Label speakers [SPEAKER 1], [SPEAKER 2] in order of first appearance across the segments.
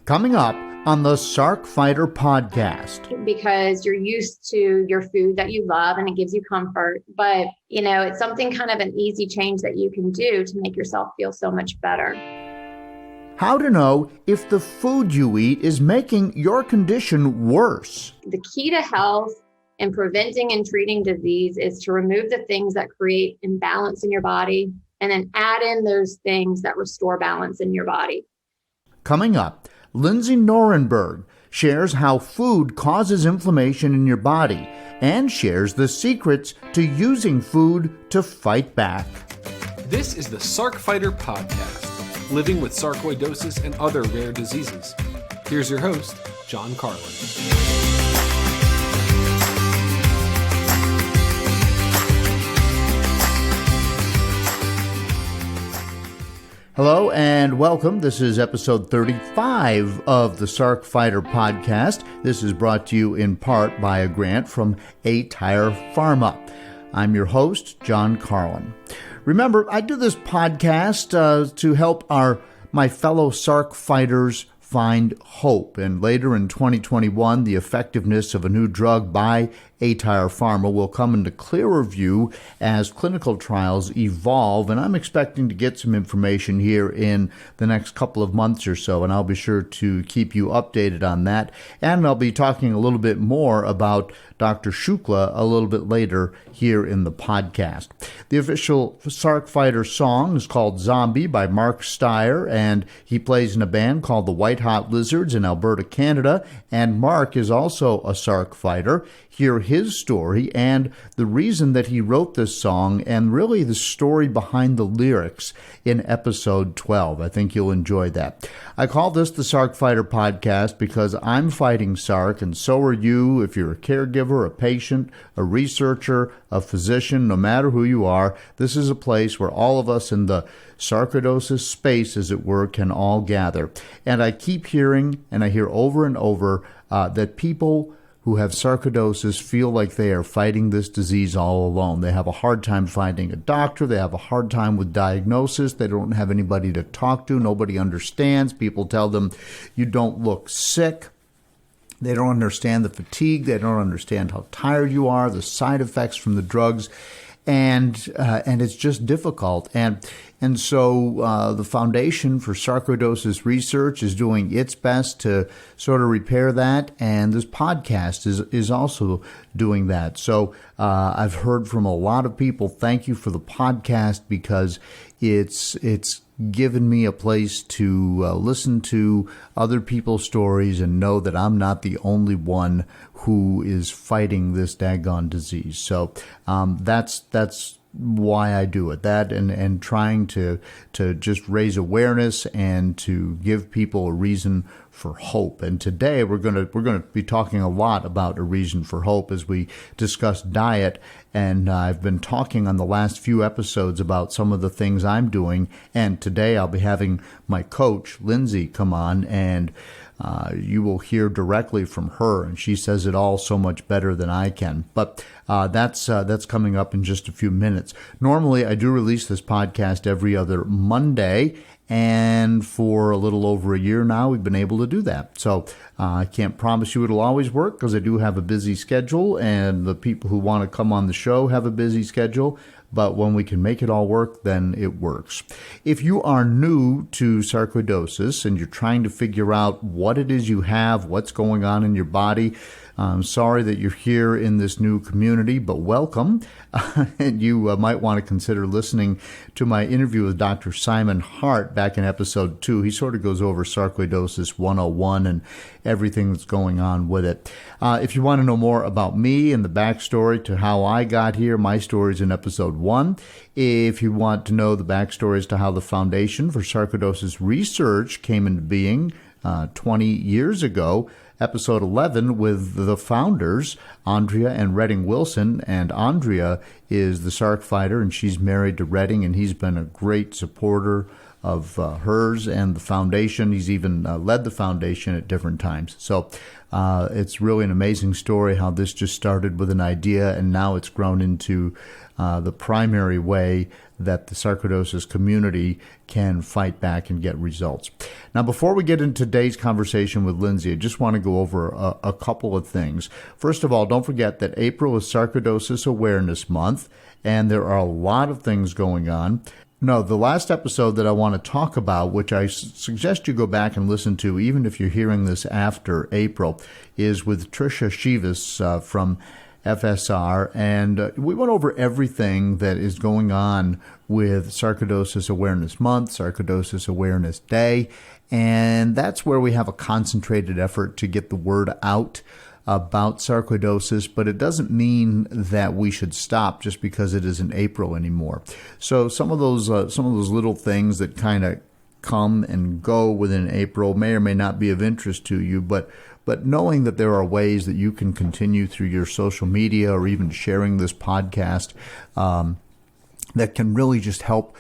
[SPEAKER 1] Coming up on the Sarc Fighter podcast.
[SPEAKER 2] Because you're used to your food that you love and it gives you comfort. But, it's something kind of an easy change that you can do to make yourself feel so much better.
[SPEAKER 1] How to know if the food you eat is making your condition worse.
[SPEAKER 2] The key to health and preventing and treating disease is to remove the things that create imbalance in your body and then add in those things that restore balance in your body.
[SPEAKER 1] Coming up, Lindsey Norenberg shares how food causes inflammation in your body and shares the secrets to using food to fight back.
[SPEAKER 3] This is the Sarc Fighter podcast, living with sarcoidosis and other rare diseases. Here's your host, John Carlin.
[SPEAKER 1] Hello and welcome. This is episode 35 of the Sarc Fighter podcast. This is brought to you in part by a grant from aTyr Pharma. I'm your host, John Carlin. Remember, I do this podcast to help my fellow Sarc Fighters find hope. And later in 2021, the effectiveness of a new drug by aTyr Pharma will come into clearer view as clinical trials evolve, and I'm expecting to get some information here in the next couple of months or so, and I'll be sure to keep you updated on that. And I'll be talking a little bit more about Dr. Shukla a little bit later here in the podcast. The official Sarc Fighter song is called Zombie by Mark Steyer, and he plays in a band called the White Hot Lizards in Alberta, Canada, and Mark is also a Sarc Fighter. Hear his story and the reason that he wrote this song and really the story behind the lyrics in episode 12. I think you'll enjoy that. I call this the Sarc Fighter podcast because I'm fighting Sarc, and so are you if you're a caregiver, a patient, a researcher, a physician, no matter who you are. This is a place where all of us in the sarcoidosis space, as it were, can all gather. And I keep hearing, and I hear over and over, that people who have sarcoidosis feel like they are fighting this disease all alone. They have a hard time finding a doctor. They have a hard time with diagnosis. They don't have anybody to talk to. Nobody understands. People tell them, you don't look sick. They don't understand the fatigue. They don't understand how tired you are, the side effects from the drugs. And it's just difficult. And so the Foundation for Sarcoidosis Research is doing its best to sort of repair that, and this podcast is also doing that. So I've heard from a lot of people, thank you for the podcast, because it's given me a place to listen to other people's stories and know that I'm not the only one who is fighting this daggone disease. So that's why I do it. That and trying to just raise awareness and to give people a reason for hope. And today we're going to be talking a lot about a reason for hope as we discuss diet. And I've been talking on the last few episodes about some of the things I'm doing. And today I'll be having my coach, Lindsey, come on, and you will hear directly from her, and she says it all so much better than I can. But that's coming up in just a few minutes. Normally, I do release this podcast every other Monday, and for a little over a year now, we've been able to do that. So I can't promise you it'll always work because I do have a busy schedule, and the people who want to come on the show have a busy schedule. But when we can make it all work, then it works. If you are new to sarcoidosis and you're trying to figure out what it is you have, what's going on in your body, I'm sorry that you're here in this new community, but welcome. And you might want to consider listening to my interview with Dr. Simon Hart back in episode 2. He sort of goes over Sarcoidosis 101 and everything that's going on with it. If you want to know more about me and the backstory to how I got here, my story is in episode 1. If you want to know the backstory as to how the Foundation for Sarcoidosis Research came into being 20 years ago, episode 11 with the founders, Andrea and Redding Wilson. And Andrea is the Sarc Fighter, and she's married to Redding, and he's been a great supporter of hers and the foundation. He's even led the foundation at different times. So It's really an amazing story how this just started with an idea, and now it's grown into the primary way that the sarcoidosis community can fight back and get results. Now, before we get into today's conversation with Lindsey, I just want to go over a couple of things. First of all, don't forget that April is Sarcoidosis Awareness Month, and there are a lot of things going on. No, the last episode that I want to talk about, which I suggest you go back and listen to, even if you're hearing this after April, is with Tricia Shivas from FSR, and we went over everything that is going on with Sarcoidosis Awareness Month, Sarcoidosis Awareness Day, and that's where we have a concentrated effort to get the word out about sarcoidosis, but it doesn't mean that we should stop just because it isn't April anymore. So some of those little things that kind of come and go within April may or may not be of interest to you, but knowing that there are ways that you can continue through your social media or even sharing this podcast that can really just help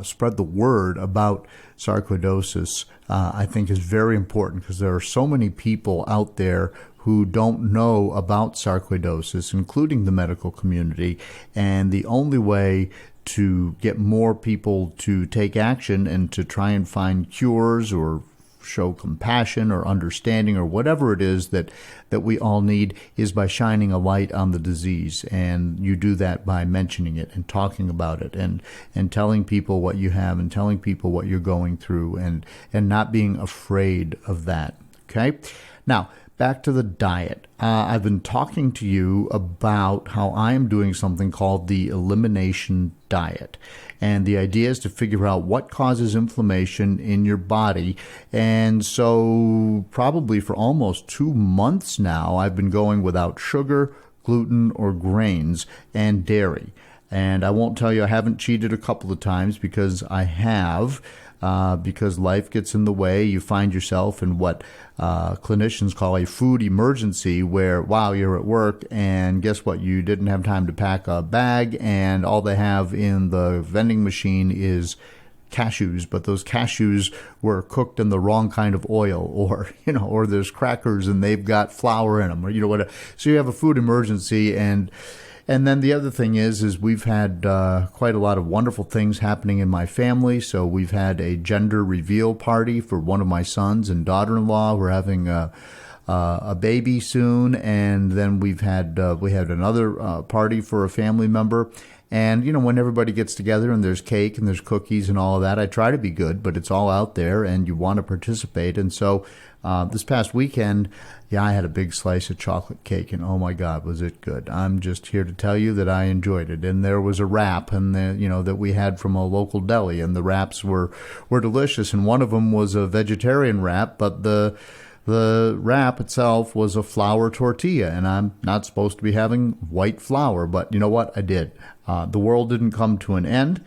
[SPEAKER 1] spread the word about sarcoidosis, I think is very important, because there are so many people out there who don't know about sarcoidosis, including the medical community, and the only way to get more people to take action and to try and find cures or show compassion or understanding or whatever it is that we all need is by shining a light on the disease. And you do that by mentioning it and talking about it and telling people what you have and telling people what you're going through and not being afraid of that. Okay? Now, back to the diet. I've been talking to you about how I am doing something called the Elimination Diet. And the idea is to figure out what causes inflammation in your body. And so probably for almost 2 months now, I've been going without sugar, gluten, or grains, and dairy. And I won't tell you I haven't cheated a couple of times, because I have. Because life gets in the way. You find yourself in what clinicians call a food emergency, where, wow, you're at work and guess what? You didn't have time to pack a bag, and all they have in the vending machine is cashews, but those cashews were cooked in the wrong kind of oil, or there's crackers and they've got flour in them, or whatever. So you have a food emergency. And then the other thing is we've had quite a lot of wonderful things happening in my family. So we've had a gender reveal party for one of my sons and daughter-in-law. We're having a baby soon, and then we had another party for a family member. And when everybody gets together and there's cake and there's cookies and all of that, I try to be good, but it's all out there, and you want to participate. And so this past weekend, I had a big slice of chocolate cake, and oh my God, was it good. I'm just here to tell you that I enjoyed it. And there was a wrap that we had from a local deli, and the wraps were delicious. And one of them was a vegetarian wrap, but the wrap itself was a flour tortilla, and I'm not supposed to be having white flour, but you know what? I did. The world didn't come to an end.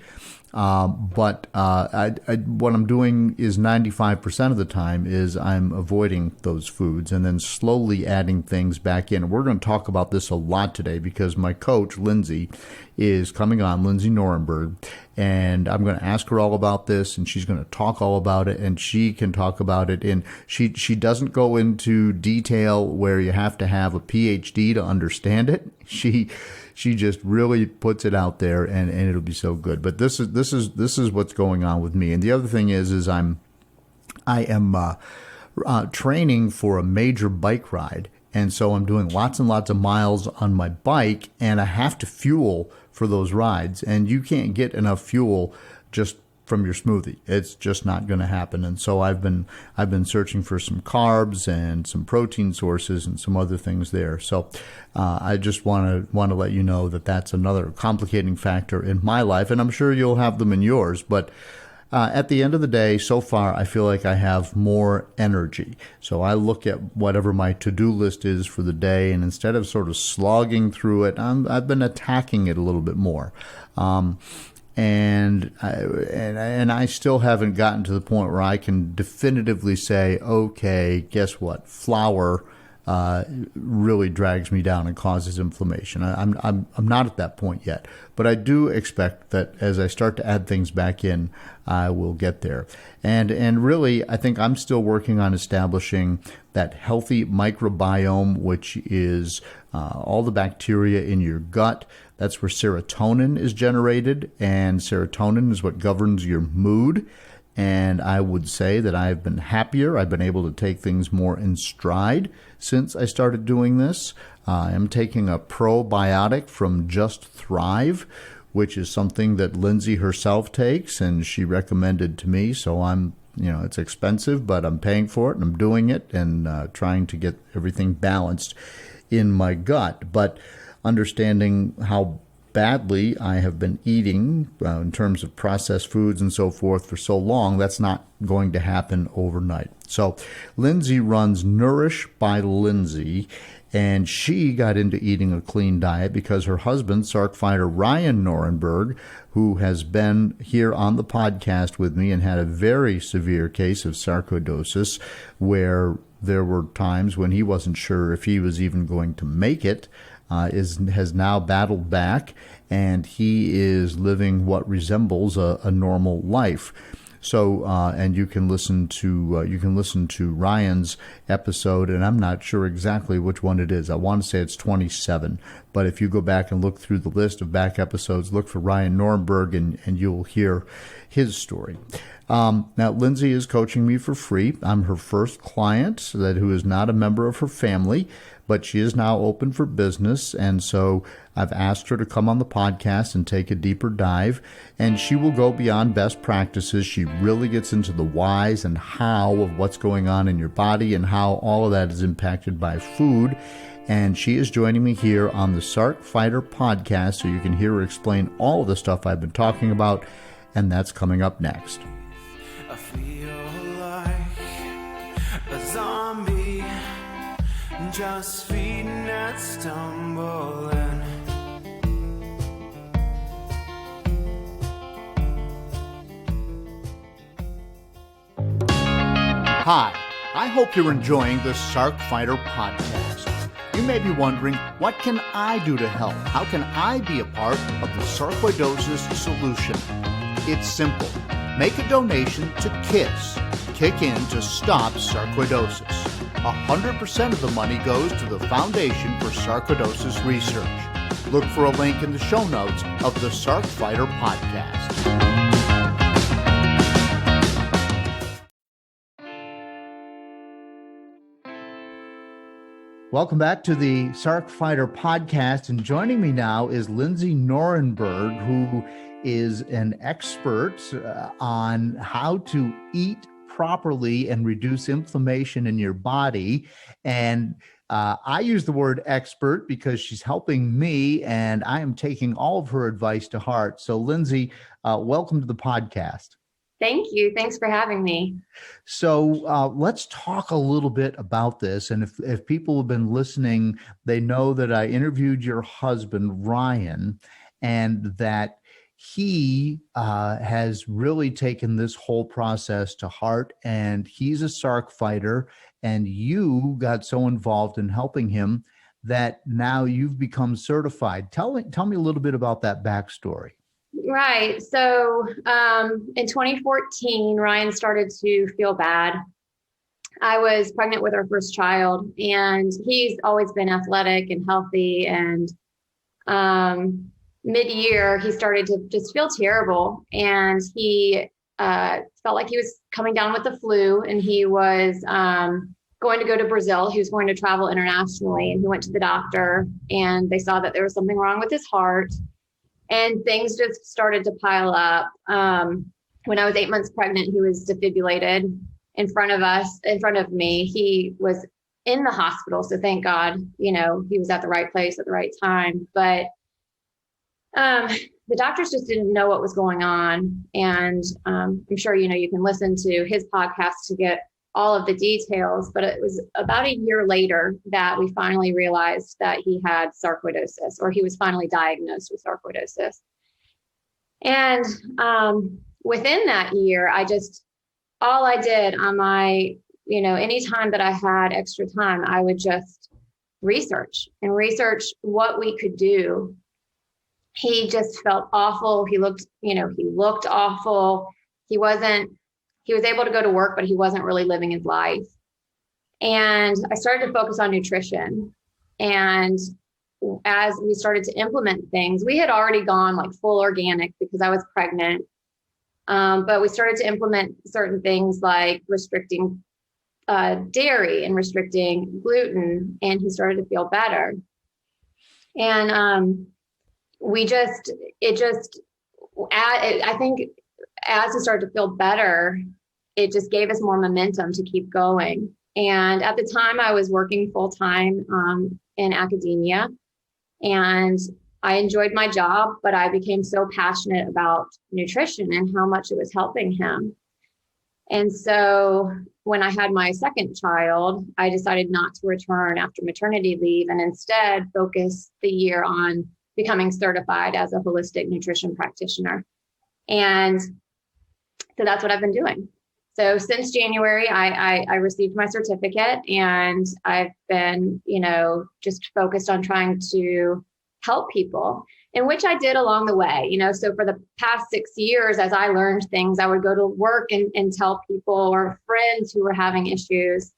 [SPEAKER 1] But what I'm doing is 95% of the time is I'm avoiding those foods and then slowly adding things back in. And we're going to talk about this a lot today, because my coach, Lindsey, is coming on, Lindsey Norenberg, and I'm going to ask her all about this, and she's going to talk all about it, and she can talk about it. And she doesn't go into detail where you have to have a PhD to understand it. She just really puts it out there, and it'll be so good. But this is what's going on with me. And the other thing is I am training for a major bike ride, and so I'm doing lots and lots of miles on my bike, and I have to fuel for those rides. And you can't get enough fuel just from your smoothie. It's just not going to happen. And so I've been searching for some carbs and some protein sources and some other things there. So I just want to let you know that that's another complicating factor in my life, and I'm sure you'll have them in yours. But at the end of the day, so far, I feel like I have more energy. So I look at whatever my to-do list is for the day, and instead of sort of slogging through it, I've been attacking it a little bit more. And I still haven't gotten to the point where I can definitively say, okay, guess what? Flour really drags me down and causes inflammation. I'm not at that point yet, but I do expect that as I start to add things back in, I will get there. And really, I think I'm still working on establishing that healthy microbiome, which is all the bacteria in your gut. That's where serotonin is generated, and serotonin is what governs your mood. And I would say that I've been happier. I've been able to take things more in stride since I started doing this. I'm taking a probiotic from Just Thrive, which is something that Lindsey herself takes, and she recommended to me. So it's expensive, but I'm paying for it, and I'm doing it, and trying to get everything balanced in my gut. But understanding how badly I have been eating in terms of processed foods and so forth for so long, that's not going to happen overnight. So Lindsey runs Nourish by Lindsey, and she got into eating a clean diet because her husband, Sarc Fighter Ryan Norenberg, who has been here on the podcast with me and had a very severe case of sarcoidosis, where there were times when he wasn't sure if he was even going to make it, has now battled back, and he is living what resembles a normal life. So, and you can listen to Ryan's episode, and I'm not sure exactly which one it is. I want to say it's 27, but if you go back and look through the list of back episodes, look for Ryan Norenberg, and you'll hear his story. Now, Lindsey is coaching me for free. I'm her first client who is not a member of her family, but she is now open for business, and so I've asked her to come on the podcast and take a deeper dive, and she will go beyond best practices. She really gets into the whys and how of what's going on in your body and how all of that is impacted by food. And she is joining me here on the Sarc Fighter podcast, so you can hear her explain all of the stuff I've been talking about, and that's coming up next.
[SPEAKER 4] I feel like a zombie, just feeding and stumbling.
[SPEAKER 1] Hi, I hope you're enjoying the Sarc Fighter podcast. You may be wondering, what can I do to help? How can I be a part of the sarcoidosis solution? It's simple. Make a donation to KISS, Kick In to Stop Sarcoidosis. 100% of the money goes to the Foundation for Sarcoidosis Research. Look for a link in the show notes of the Sarc Fighter podcast. Welcome back to the Sarc Fighter podcast, and joining me now is Lindsey Norenberg, who is an expert on how to eat properly and reduce inflammation in your body. And I use the word expert because she's helping me, and I am taking all of her advice to heart. So Lindsey, welcome to the podcast.
[SPEAKER 2] Thank you. Thanks for having me.
[SPEAKER 1] So let's talk a little bit about this. And if people have been listening, they know that I interviewed your husband, Ryan, and that he has really taken this whole process to heart. And he's a Sarc fighter, and you got so involved in helping him that now you've become certified. Tell me a little bit about that backstory.
[SPEAKER 2] Right. So in 2014, Ryan started to feel bad. I was pregnant with our first child, and he's always been athletic and healthy. And mid-year, he started to just feel terrible. And he felt like he was coming down with the flu, and he was going to go to Brazil. He was going to travel internationally, and he went to the doctor, and they saw that there was something wrong with his heart. And things just started to pile up. When I was 8 months pregnant, he was defibrillated in front of me. He was in the hospital. So thank God, he was at the right place at the right time. But the doctors just didn't know what was going on. And I'm sure, you can listen to his podcast to get all of the details, but it was about a year later that we finally realized that he had sarcoidosis, or he was finally diagnosed with sarcoidosis. And within that year, all I did on my, anytime that I had extra time, I would just research what we could do. He just felt awful. He looked awful. He was able to go to work, but he wasn't really living his life. And I started to focus on nutrition. And as we started to implement things, we had already gone like full organic because I was pregnant. But we started to implement certain things like restricting dairy and restricting gluten, and he started to feel better. And I think as he started to feel better, it just gave us more momentum to keep going. And at the time I was working full time in academia, and I enjoyed my job, but I became so passionate about nutrition and how much it was helping him. And so when I had my second child, I decided not to return after maternity leave and instead focus the year on becoming certified as a holistic nutrition practitioner. And so that's what I've been doing. So since January, I received my certificate, and I've been, just focused on trying to help people, in which I did along the way. So for the past 6 years, as I learned things, I would go to work and tell people or friends who were having issues.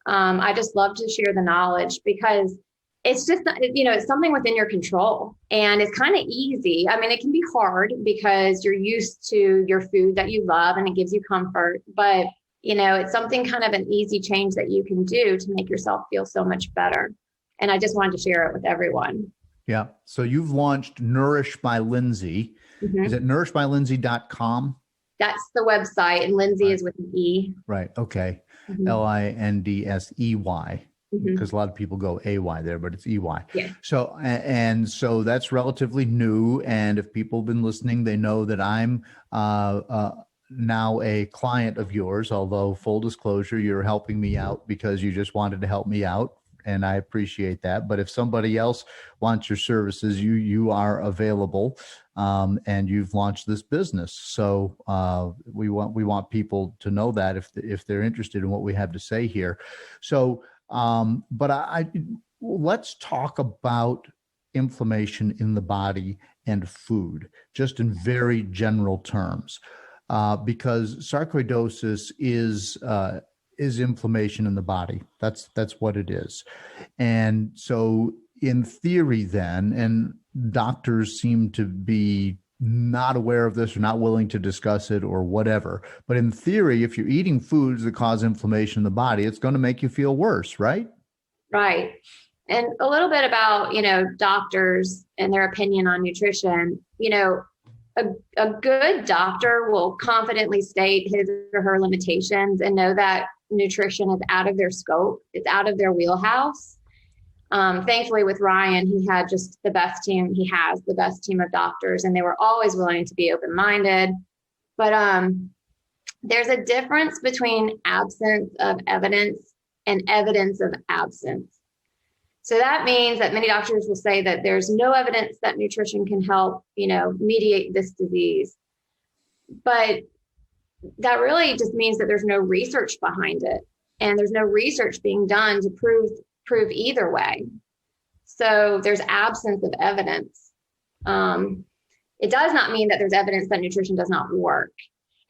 [SPEAKER 2] I just love to share the knowledge because it's just, it's something within your control, and it's kind of easy. I mean, it can be hard because you're used to your food that you love and it gives you comfort, but it's something kind of an easy change that you can do to make yourself feel so much better. And I just wanted to share it with everyone.
[SPEAKER 1] Yeah. So you've launched Nourish by Lindsey. Mm-hmm. Is it nourishbylindsey.com?
[SPEAKER 2] That's the website, and Lindsey is with an E.
[SPEAKER 1] Right. Okay.
[SPEAKER 2] Mm-hmm.
[SPEAKER 1] LINDSEY. Because a lot of people go AY there, but it's EY. Yeah. So, and so that's relatively new. And if people have been listening, they know that I'm now a client of yours, although full disclosure, you're helping me out because you just wanted to help me out. And I appreciate that. But if somebody else wants your services, you are available, and you've launched this business. So we want people to know that if they're interested in what we have to say here. So, but let's talk about inflammation in the body and food, just in very general terms, because sarcoidosis is inflammation in the body. That's what it is. And so in theory then, and doctors seem to be not aware of this or not willing to discuss it or whatever, but in theory, if you're eating foods that cause inflammation in the body, it's going to make you feel worse, right?
[SPEAKER 2] Right. And a little bit about, doctors and their opinion on nutrition. A good doctor will confidently state his or her limitations and know that nutrition is out of their scope. It's out of their wheelhouse. Thankfully with Ryan, he had just the best team. He has the best team of doctors, and they were always willing to be open-minded. But there's a difference between absence of evidence and evidence of absence. So that means that many doctors will say that there's no evidence that nutrition can help, mediate this disease. But that really just means that there's no research behind it, and there's no research being done to prove either way. So there's absence of evidence. It does not mean that there's evidence that nutrition does not work.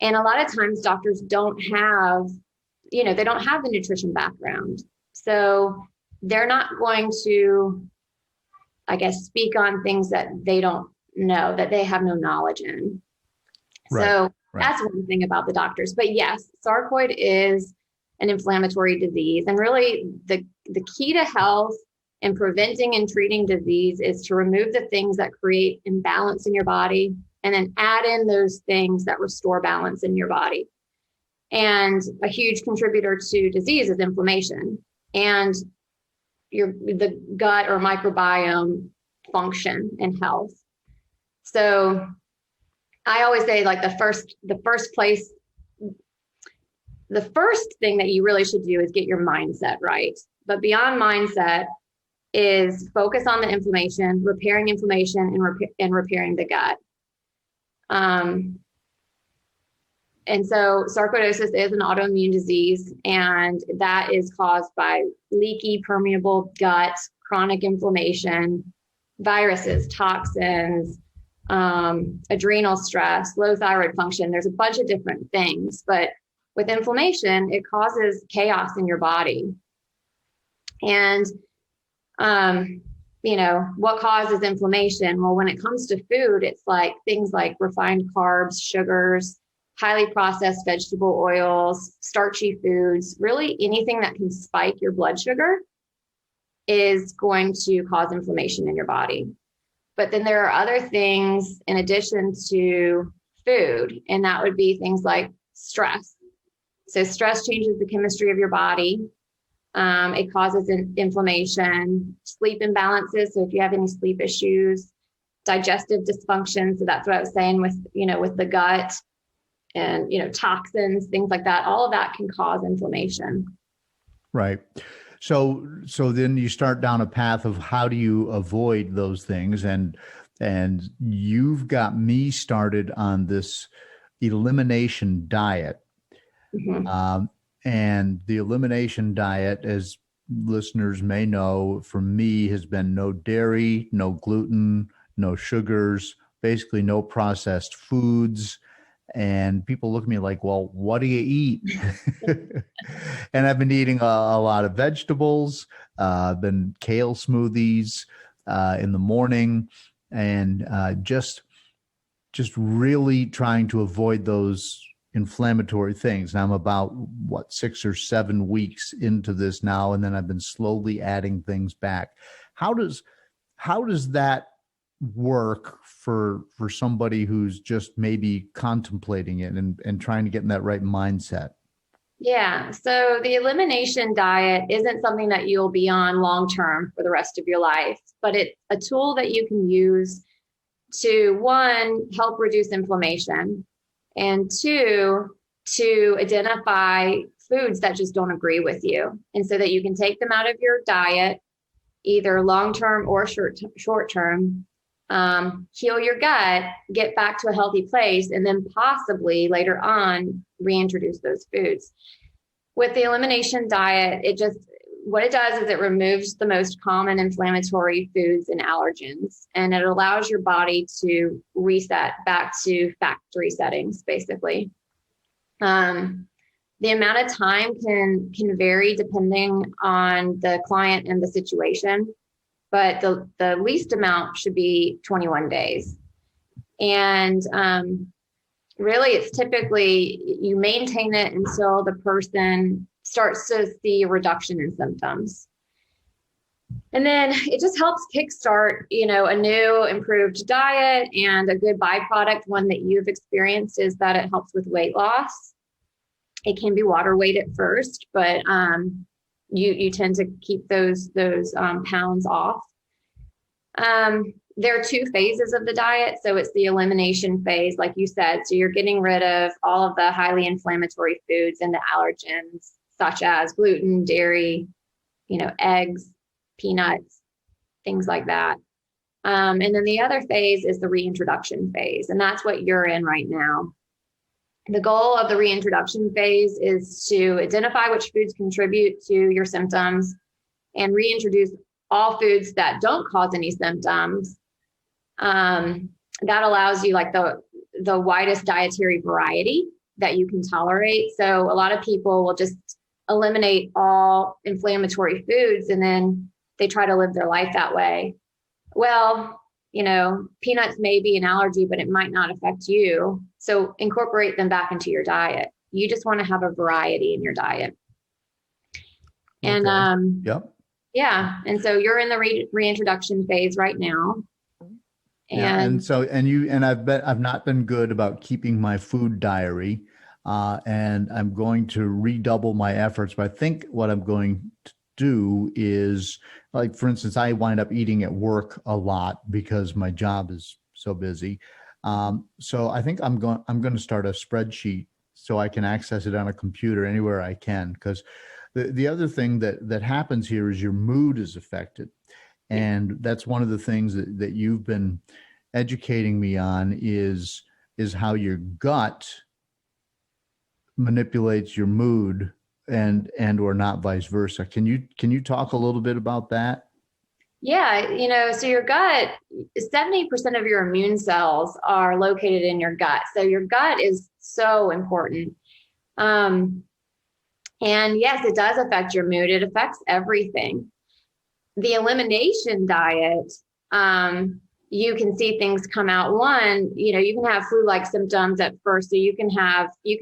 [SPEAKER 2] And a lot of times doctors don't have, they don't have the nutrition background. So they're not going to, speak on things that they don't know, that they have no knowledge in. Right. So that's one thing about the doctors. But yes, sarcoid is an inflammatory disease. And really the key to health and preventing and treating disease is to remove the things that create imbalance in your body, and then add in those things that restore balance in your body. And a huge contributor to disease is inflammation and the gut or microbiome function and health. So I always say, like, the first thing that you really should do is get your mindset right. But beyond mindset is focus on the inflammation, repairing inflammation, and repairing the gut. And so sarcoidosis is an autoimmune disease, and that is caused by leaky, permeable gut, chronic inflammation, viruses, toxins, adrenal stress, low thyroid function. There's a bunch of different things, but with inflammation, it causes chaos in your body. And, what causes inflammation? Well, when it comes to food, it's like things like refined carbs, sugars, highly processed vegetable oils, starchy foods, really anything that can spike your blood sugar is going to cause inflammation in your body. But then there are other things in addition to food, and that would be things like stress. So stress changes the chemistry of your body. It causes inflammation, sleep imbalances. So if you have any sleep issues, digestive dysfunction. So that's what I was saying with the gut and, toxins, things like that. All of that can cause inflammation.
[SPEAKER 1] Right. So then you start down a path of how do you avoid those things? And you've got me started on this elimination diet.
[SPEAKER 2] Mm-hmm.
[SPEAKER 1] And the elimination diet, as listeners may know, for me has been no dairy, no gluten, no sugars, basically no processed foods. And people look at me like, well, what do you eat? And I've been eating a lot of vegetables, been kale smoothies in the morning, and just really trying to avoid those inflammatory things. And I'm about 6 or 7 weeks into this now, and then I've been slowly adding things back. How does that work for somebody who's just maybe contemplating it and trying to get in that right mindset?
[SPEAKER 2] Yeah. So the elimination diet isn't something that you'll be on long-term for the rest of your life, but it's a tool that you can use to, one, help reduce inflammation, and two, to identify foods that just don't agree with you. And so that you can take them out of your diet, either long-term or short-term, heal your gut, get back to a healthy place, and then possibly later on reintroduce those foods. With the elimination diet, what it does is it removes the most common inflammatory foods and allergens, and it allows your body to reset back to factory settings, basically. The amount of time can vary depending on the client and the situation, but the least amount should be 21 days. And really, it's typically you maintain it until the person starts to see a reduction in symptoms. And then it just helps kickstart, a new improved diet. And a good byproduct, one that you've experienced, is that it helps with weight loss. It can be water weight at first, but you tend to keep those pounds off. There are 2 phases of the diet. So it's the elimination phase, like you said. So you're getting rid of all of the highly inflammatory foods and the allergens, such as gluten, dairy, eggs, peanuts, things like that. And then the other phase is the reintroduction phase. And that's what you're in right now. The goal of the reintroduction phase is to identify which foods contribute to your symptoms and reintroduce all foods that don't cause any symptoms. That allows you like the widest dietary variety that you can tolerate. So a lot of people will just eliminate all inflammatory foods and then they try to live their life that way. Well, peanuts may be an allergy, but it might not affect you. So incorporate them back into your diet. You just want to have a variety in your diet.
[SPEAKER 1] Okay.
[SPEAKER 2] And
[SPEAKER 1] yep.
[SPEAKER 2] Yeah. And so you're in the reintroduction phase right now.
[SPEAKER 1] And I've not been good about keeping my food diary. And I'm going to redouble my efforts. But I think what I'm going to do is, like, for instance, I wind up eating at work a lot because my job is so busy. So I think I'm going to start a spreadsheet so I can access it on a computer anywhere I can. Because the other thing that happens here is your mood is affected. And that's one of the things that you've been educating me on is how your gut manipulates your mood and or not vice versa. Can you talk a little bit about that?
[SPEAKER 2] Yeah, so your gut, 70% of your immune cells are located in your gut. So your gut is so important. And yes, it does affect your mood. It affects everything. The elimination diet, you can see things come out. One, you can have flu-like symptoms at first. So you can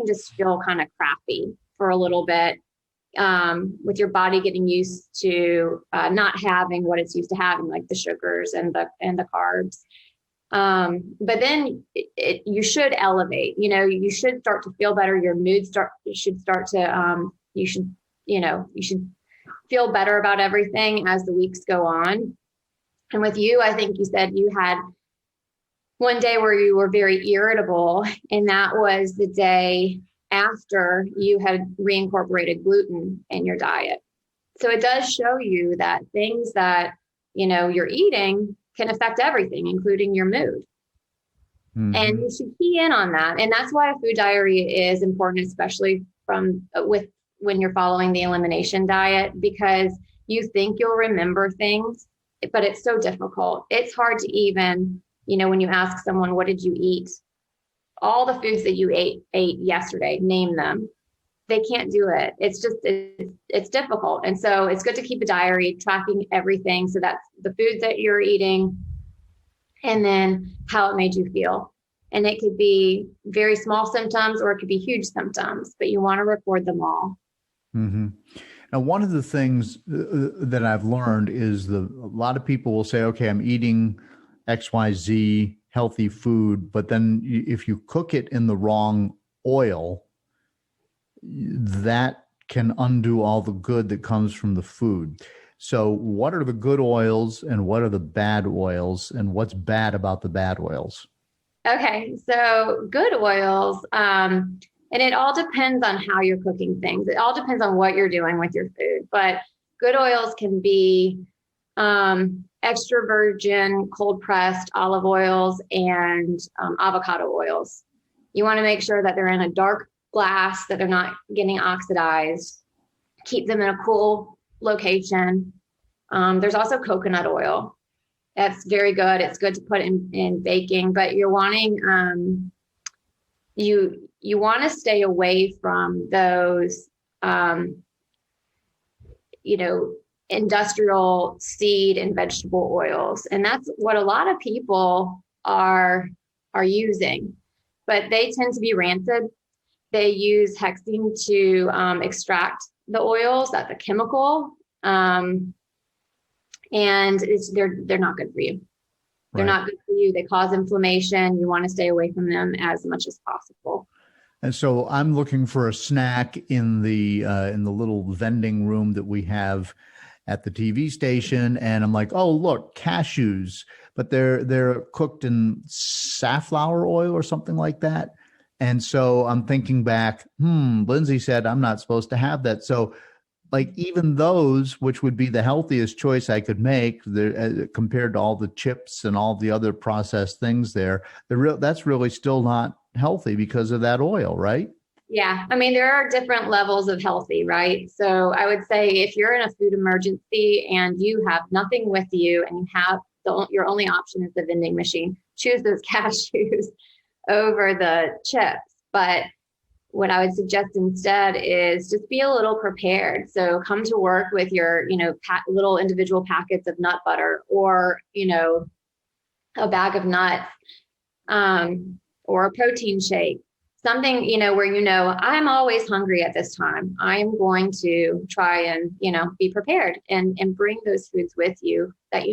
[SPEAKER 2] just feel kind of crappy for a little bit. With your body getting used to not having what it's used to having, like the sugars and the carbs. But then you should elevate. You should start to feel better. Your mood should start to. You should feel better about everything as the weeks go on. And with you, I think you said you had one day where you were very irritable, and that was the day after you had reincorporated gluten in your diet. So it does show you that things that, you're eating can affect everything, including your mood. Mm-hmm. And you should key in on that. And that's why a food diary is important, especially when you're following the elimination diet, because you think you'll remember things, but it's so difficult. It's hard to even, when you ask someone, what did you eat? All the foods that you ate yesterday, name them. They can't do it. It's just, it's difficult. And so it's good to keep a diary tracking everything. So that's the foods that you're eating and then how it made you feel. And it could be very small symptoms or it could be huge symptoms, but you want to record them all.
[SPEAKER 1] Mm-hmm. Now, one of the things that I've learned is a lot of people will say, okay, I'm eating XYZ healthy food, but then if you cook it in the wrong oil, that can undo all the good that comes from the food. So what are the good oils and what are the bad oils, and what's bad about the bad oils?
[SPEAKER 2] Okay, so good oils, and it all depends on how you're cooking things. It all depends on what you're doing with your food, but good oils can be extra virgin, cold pressed olive oils and avocado oils. You want to make sure that they're in a dark glass, that they're not getting oxidized. Keep them in a cool location. There's also coconut oil. That's very good. It's good to put in baking, but you're wanting, you want to stay away from those, industrial seed and vegetable oils. And that's what a lot of people are using, but they tend to be rancid. They use hexene to extract the oils. That's a chemical. And they're not good for you. They're not good for you. They cause inflammation. You want to stay away from them as much as possible.
[SPEAKER 1] And so I'm looking for a snack in the little vending room that we have at the TV station, and I'm like, oh, look, cashews, but they're cooked in safflower oil or something like that. And so I'm thinking back, Lindsey said I'm not supposed to have that. So like even those, which would be the healthiest choice I could make compared to all the chips and all the other processed things that's really still not healthy because of that oil, right?
[SPEAKER 2] Yeah. I mean, there are different levels of healthy, right? So I would say if you're in a food emergency and you have nothing with you and you have your only option is the vending machine, choose those cashews over the chips. But what I would suggest instead is just be a little prepared. So come to work with your, little individual packets of nut butter or, a bag of nuts or a protein shake. Something, where, I'm always hungry at this time. I'm going to try and, be prepared and bring those foods with you that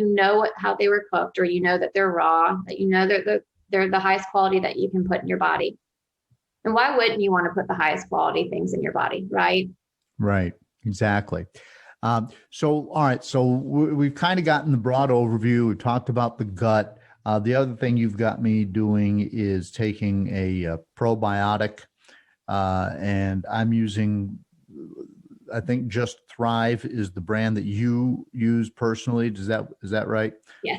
[SPEAKER 2] how they were cooked, or that they're raw, that they're the highest quality that you can put in your body. And why wouldn't you want to put the highest quality things in your body, right?
[SPEAKER 1] Right, exactly. So, all right, so we've kind of gotten the broad overview. We talked about the gut. The other thing you've got me doing is taking a probiotic, and I'm using, I think Just Thrive is the brand that you use personally. Is that right?
[SPEAKER 2] Yeah.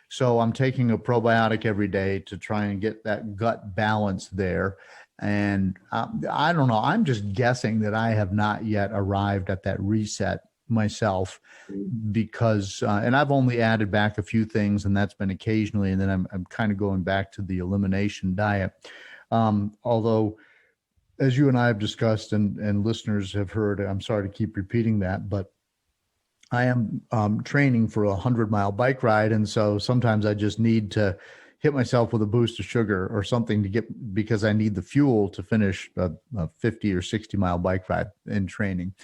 [SPEAKER 1] So I'm taking a probiotic every day to try and get that gut balance there. And I don't know, I'm just guessing that I have not yet arrived at that reset myself because, and I've only added back a few things, and that's been occasionally, and then I'm kind of going back to the elimination diet. Although, as you and I have discussed and listeners have heard, I'm sorry to keep repeating that, but I am training for a 100-mile bike ride. And so sometimes I just need to hit myself with a boost of sugar or something because I need the fuel to finish a 50 or 60-mile bike ride in training.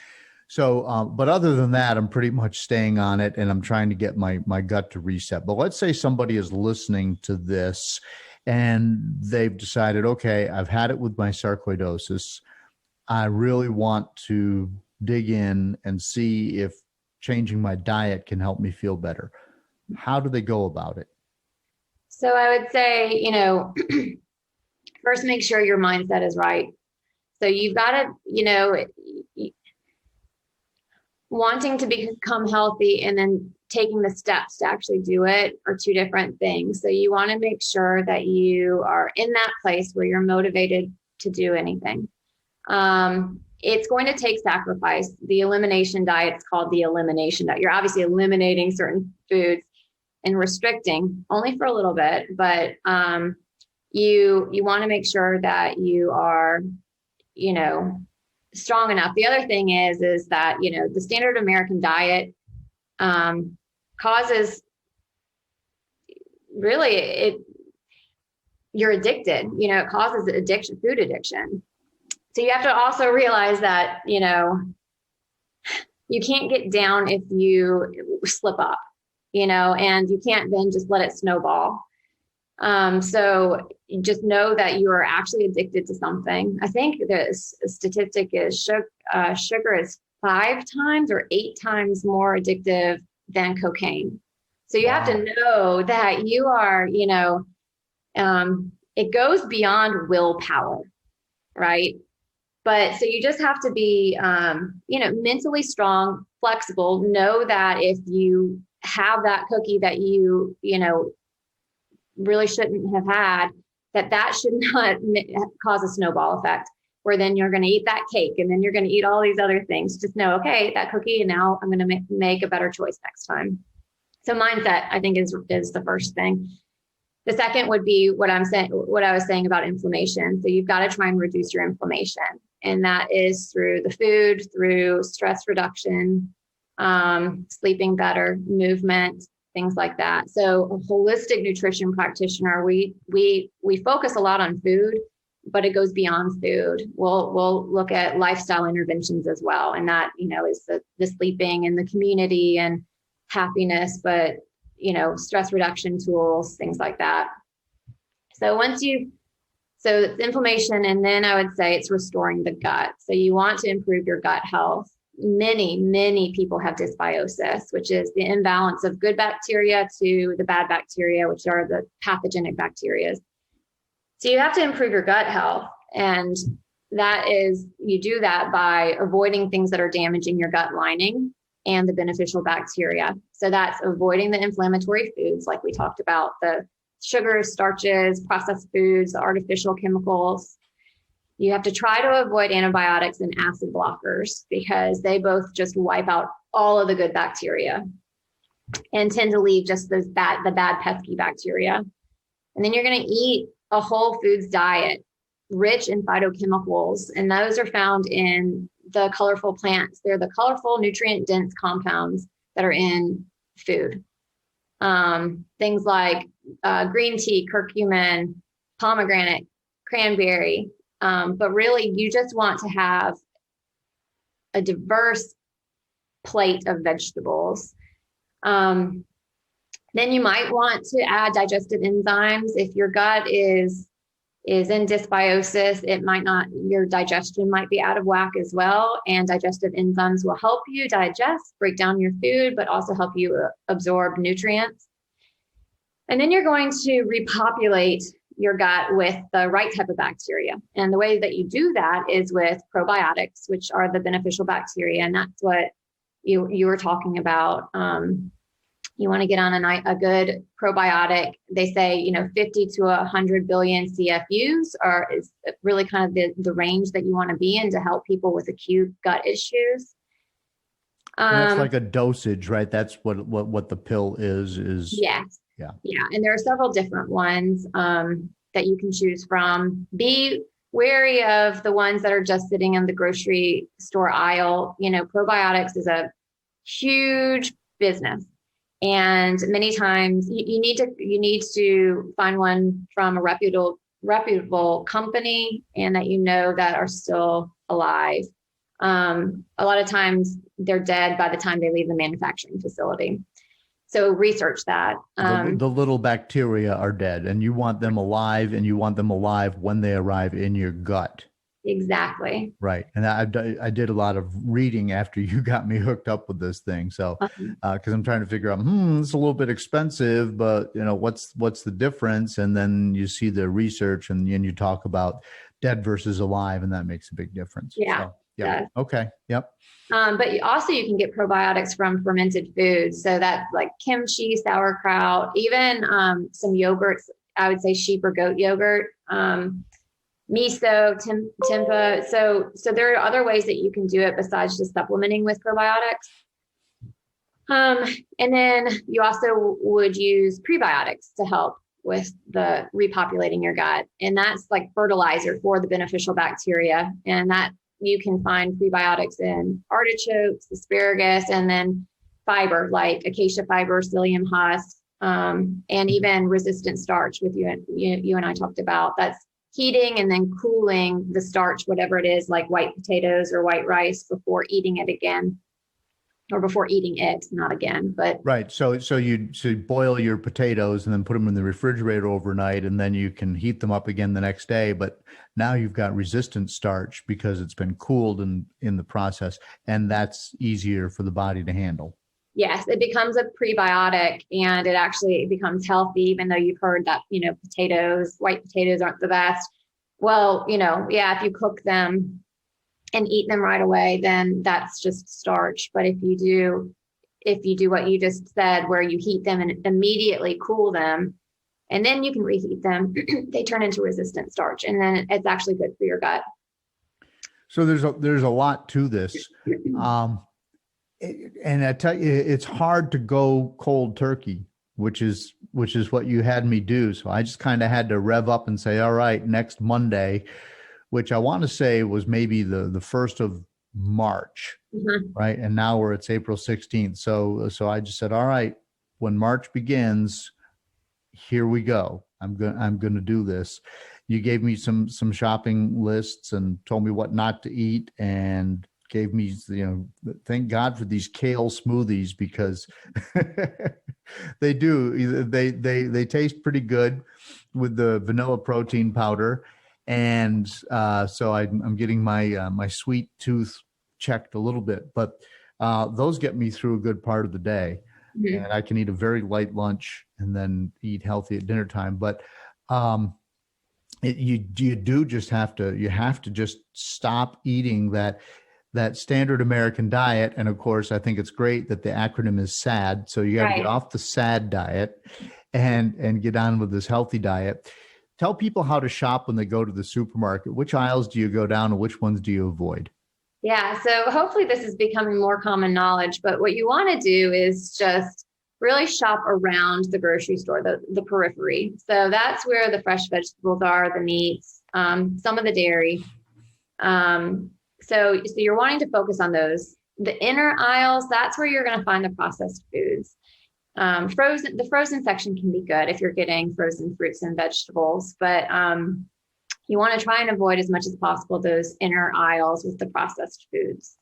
[SPEAKER 1] So, but other than that, I'm pretty much staying on it, and I'm trying to get my gut to reset. But let's say somebody is listening to this and they've decided, okay, I've had it with my sarcoidosis. I really want to dig in and see if changing my diet can help me feel better. How do they go about it?
[SPEAKER 2] So I would say, first make sure your mindset is right. So you've got to, wanting to become healthy and then taking the steps to actually do it are two different things. So you want to make sure that you are in that place where you're motivated to do anything. It's going to take sacrifice. The elimination diet is called the elimination diet. You're obviously eliminating certain foods and restricting only for a little bit, but you want to make sure that you are, strong enough. The other thing is that, the standard American diet causes you're addicted, it causes addiction, food addiction. So you have to also realize that, you can't get down if you slip up, and you can't then just let it snowball. So just know that you are actually addicted to something. I think the statistic is sugar is 5 times or 8 times more addictive than cocaine. So you have to know that you are, it goes beyond willpower, right? But so you just have to be, mentally strong, flexible, know that if you have that cookie that you really shouldn't have had, that should not cause a snowball effect, where then you're going to eat that cake and then you're going to eat all these other things. Just know, okay, that cookie, and now I'm going to make a better choice next time. So mindset, I think, is the first thing. The second would be what I was saying about inflammation. So you've got to try and reduce your inflammation. And that is through the food, through stress reduction, sleeping better, movement, things like that. So a holistic nutrition practitioner, we focus a lot on food, but it goes beyond food. We'll look at lifestyle interventions as well. And that, is the sleeping and the community and happiness, but, stress reduction tools, things like that. So so it's inflammation. And then I would say it's restoring the gut. So you want to improve your gut health. Many people have dysbiosis, which is the imbalance of good bacteria to the bad bacteria, which are the pathogenic bacteria. So you have to improve your gut health. And you do that by avoiding things that are damaging your gut lining and the beneficial bacteria. So that's avoiding the inflammatory foods, like we talked about, the sugars, starches, processed foods, artificial chemicals. You have to try to avoid antibiotics and acid blockers because they both just wipe out all of the good bacteria and tend to leave just the bad pesky bacteria. And then you're going to eat a whole foods diet rich in phytochemicals, and those are found in the colorful plants. They're the colorful, nutrient-dense compounds that are in food. Things like green tea, curcumin, pomegranate, cranberry. But really, you just want to have a diverse plate of vegetables. Then you might want to add digestive enzymes. If your gut is in dysbiosis, your digestion might be out of whack as well. And digestive enzymes will help you digest, break down your food, but also help you absorb nutrients. And then you're going to repopulate your gut with the right type of bacteria. And the way that you do that is with probiotics, which are the beneficial bacteria. And that's what you were talking about. You want to get on a good probiotic. They say, 50 to 100 billion CFUs is really kind of the range that you want to be in to help people with acute gut issues.
[SPEAKER 1] And that's like a dosage, right? That's what the pill is.
[SPEAKER 2] Yes.
[SPEAKER 1] Yeah.
[SPEAKER 2] Yeah. And there are several different ones that you can choose from. Be wary of the ones that are just sitting in the grocery store aisle. Probiotics is a huge business. And many times you need to find one from a reputable company and that are still alive. A lot of times they're dead by the time they leave the manufacturing facility. So research that.
[SPEAKER 1] The little bacteria are dead, and you want them alive, and you want them alive when they arrive in your gut.
[SPEAKER 2] Exactly.
[SPEAKER 1] Right. And I did a lot of reading after you got me hooked up with this thing. So, because I'm trying to figure out, it's a little bit expensive, but what's the difference? And then you see the research, and then you talk about dead versus alive, and that makes a big difference.
[SPEAKER 2] Yeah.
[SPEAKER 1] So, yeah. Okay. Yep.
[SPEAKER 2] But you can get probiotics from fermented foods. So that's like kimchi, sauerkraut, even some yogurts. I would say sheep or goat yogurt, miso, tempeh. So there are other ways that you can do it besides just supplementing with probiotics. And then you also would use prebiotics to help with the repopulating your gut. And that's like fertilizer for the beneficial bacteria. And that you can find prebiotics in artichokes, asparagus, and then fiber like acacia fiber, psyllium husk, and even resistant starch with you and I talked about. That's heating and then cooling the starch, whatever it is, like white potatoes or white rice before eating it again. Or before eating it, not again, but
[SPEAKER 1] right. So you boil your potatoes and then put them in the refrigerator overnight, and then you can heat them up again the next day. But now you've got resistant starch because it's been cooled in the process, and that's easier for the body to handle.
[SPEAKER 2] Yes, it becomes a prebiotic, and it actually becomes healthy, even though you've heard that white potatoes aren't the best. Well, if you cook them and eat them right away, then that's just starch. But if you do what you just said, where you heat them and immediately cool them, and then you can reheat them, they turn into resistant starch, and then it's actually good for your gut.
[SPEAKER 1] So there's a lot to this, and I tell you, it's hard to go cold turkey, which is what you had me do. So I just kind of had to rev up and say, all right, next Monday, which I want to say was maybe the 1st of March, right? And now it's April 16th. So I just said, all right, when March begins, here we go. I'm going to do this. You gave me some shopping lists and told me what not to eat, and gave me, thank God for these kale smoothies, because they taste pretty good with the vanilla protein powder. And so I'm getting my sweet tooth checked a little bit, but those get me through a good part of the day. And I can eat a very light lunch and then eat healthy at dinner time. But you have to just stop eating that standard American diet. And of course, I think it's great that the acronym is SAD. So you got to get off the SAD diet and get on with this healthy diet. Tell people how to shop when they go to the supermarket. Which aisles do you go down and which ones do you avoid?
[SPEAKER 2] Yeah, so hopefully this is becoming more common knowledge, but what you want to do is just really shop around the grocery store, the periphery. So that's where the fresh vegetables are, the meats, some of the dairy. So you're wanting to focus on those. The inner aisles, that's where you're going to find the processed foods. The frozen section can be good if you're getting frozen fruits and vegetables, but you want to try and avoid as much as possible those inner aisles with the processed foods.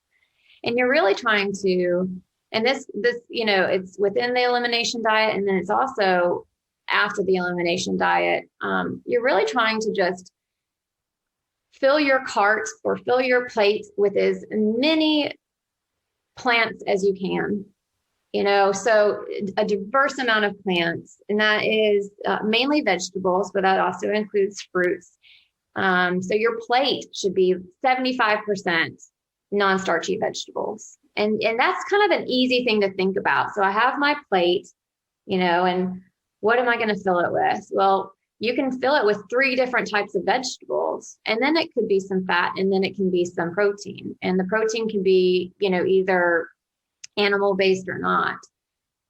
[SPEAKER 2] And you're really trying to, and this it's within the elimination diet, and then it's also after the elimination diet. You're really trying to just fill your cart or fill your plate with as many plants as you can. So a diverse amount of plants, and that is mainly vegetables, but that also includes fruits. So your plate should be 75% non-starchy vegetables. And that's kind of an easy thing to think about. So I have my plate, and what am I going to fill it with? Well, you can fill it with 3 different types of vegetables, and then it could be some fat, and then it can be some protein. And the protein can be, either animal-based or not.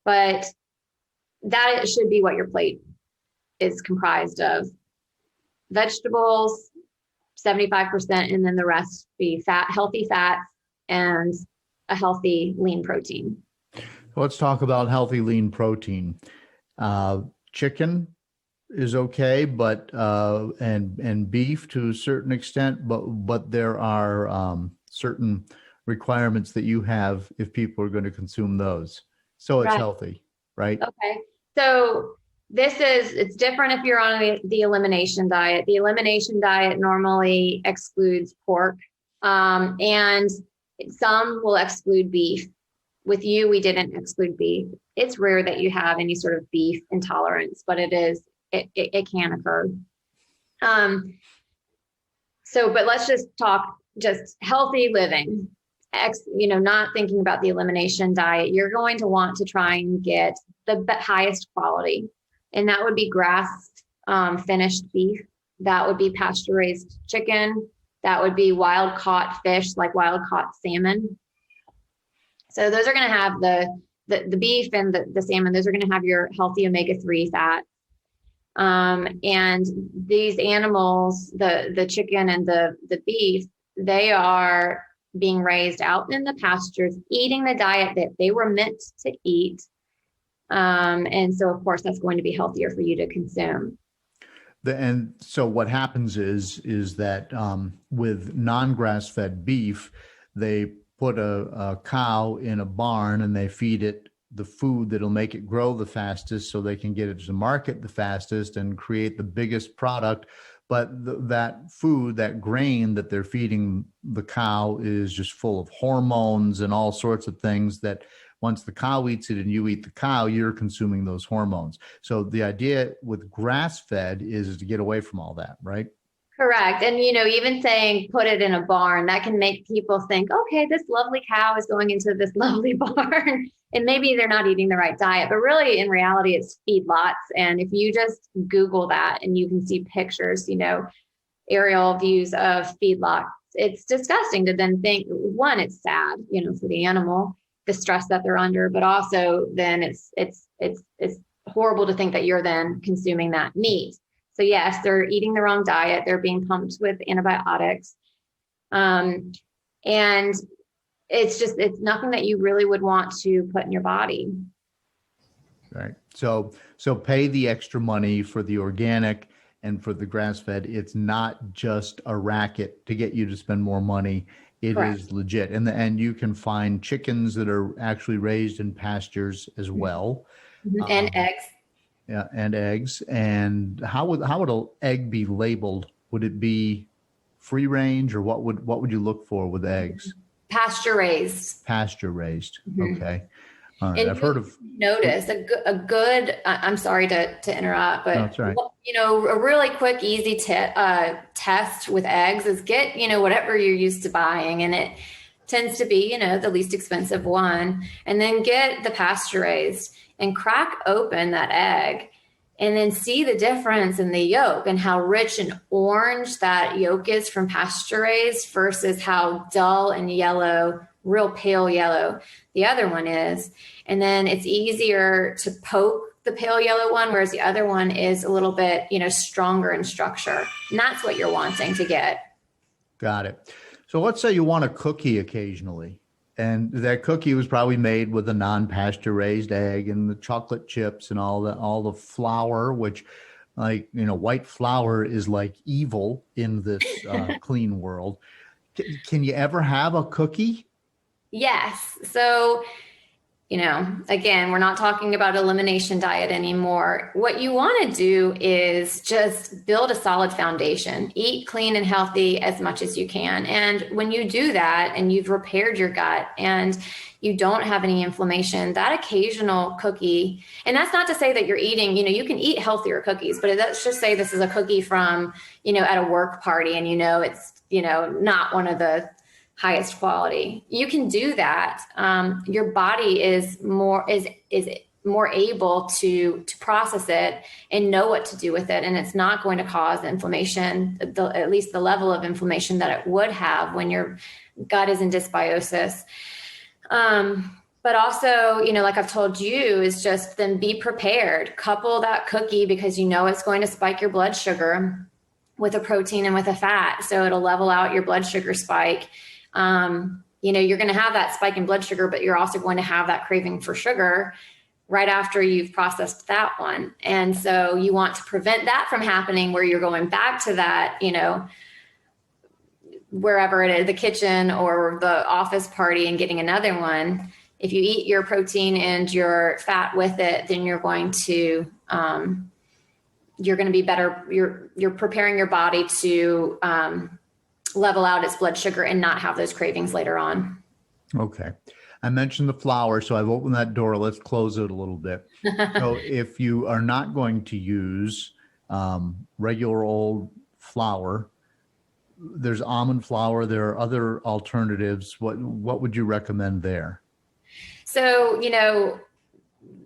[SPEAKER 2] But that should be what your plate is comprised of. Vegetables, 75%, and then the rest be healthy fats and a healthy lean protein.
[SPEAKER 1] Let's talk about healthy lean protein. Chicken is okay, but and beef to a certain extent, but there are certain requirements that you have if people are going to consume those. So it's healthy, right?
[SPEAKER 2] Okay. So it's different if you're on the elimination diet. The elimination diet normally excludes pork, and some will exclude beef. With you, we didn't exclude beef. It's rare that you have any sort of beef intolerance, but it can occur. But let's just talk just healthy living. Not thinking about the elimination diet. You're going to want to try and get the highest quality, and that would be grass finished beef. That would be pasture raised chicken. That would be wild caught fish, like wild caught salmon. So those are going to have the beef and the salmon. Those are going to have your healthy omega-3 fat. And these animals, the chicken and the beef, they are being raised out in the pastures, eating the diet that they were meant to eat. And so, of course, that's going to be healthier for you to consume.
[SPEAKER 1] And so what happens is that with non-grass-fed beef, they put a cow in a barn and they feed it the food that'll make it grow the fastest so they can get it to market the fastest and create the biggest product. But that food, that grain that they're feeding the cow is just full of hormones and all sorts of things that once the cow eats it and you eat the cow, you're consuming those hormones. So the idea with grass-fed is to get away from all that, right?
[SPEAKER 2] Correct. And, even saying put it in a barn, that can make people think, okay, this lovely cow is going into this lovely barn. And maybe they're not eating the right diet, but really in reality, it's feedlots. And if you just Google that and you can see pictures, aerial views of feedlots, it's disgusting to then think, one, it's sad, for the animal, the stress that they're under, but also then it's horrible to think that you're then consuming that meat. So yes, they're eating the wrong diet. They're being pumped with antibiotics. And it's nothing that you really would want to put in your body.
[SPEAKER 1] Right. So pay the extra money for the organic and for the grass-fed. It's not just a racket to get you to spend more money. It Correct. Is legit. And you can find chickens that are actually raised in pastures as well.
[SPEAKER 2] Mm-hmm. And eggs.
[SPEAKER 1] Yeah, and eggs. And how would an egg be labeled? Would it be free range, or what would you look for with eggs?
[SPEAKER 2] Pasture raised.
[SPEAKER 1] Pasture raised. Mm-hmm. Okay. All right.
[SPEAKER 2] And
[SPEAKER 1] I've heard of
[SPEAKER 2] notice a good. I'm sorry to interrupt, but
[SPEAKER 1] that's right.
[SPEAKER 2] A really quick, easy test with eggs is get whatever you're used to buying, and it tends to be the least expensive one, and then get the pasture raised and crack open that egg and then see the difference in the yolk and how rich and orange that yolk is from pasture raised versus how dull and yellow, real pale yellow the other one is. And then it's easier to poke the pale yellow one, whereas the other one is a little bit, stronger in structure. And that's what you're wanting to get.
[SPEAKER 1] Got it. So let's say you want a cookie occasionally. And that cookie was probably made with a non-pasture raised egg and the chocolate chips and all the flour, which white flour is like evil in this clean world. Can you ever have a cookie?
[SPEAKER 2] Yes. So, again, we're not talking about elimination diet anymore. What you want to do is just build a solid foundation, eat clean and healthy as much as you can. And when you do that and you've repaired your gut and you don't have any inflammation, that occasional cookie, and that's not to say that you're eating, you can eat healthier cookies, but let's just say this is a cookie from, at a work party and, it's, not one of the highest quality. You can do that. Your body is more able to process it and know what to do with it, and it's not going to cause inflammation, at least the level of inflammation that it would have when your gut is in dysbiosis. But also, like I've told you, is just then be prepared. Couple that cookie, because it's going to spike your blood sugar, with a protein and with a fat. So it'll level out your blood sugar spike. You're going to have that spike in blood sugar, but you're also going to have that craving for sugar right after you've processed that one. And so you want to prevent that from happening, where you're going back to that, wherever it is, the kitchen or the office party, and getting another one. If you eat your protein and your fat with it, then you're going to be better. You're preparing your body to level out its blood sugar and not have those cravings later on.
[SPEAKER 1] Okay. I mentioned the flour, so I've opened that door. Let's close it a little bit. So if you are not going to use regular old flour, there's almond flour. There are other alternatives. What would you recommend there?
[SPEAKER 2] So,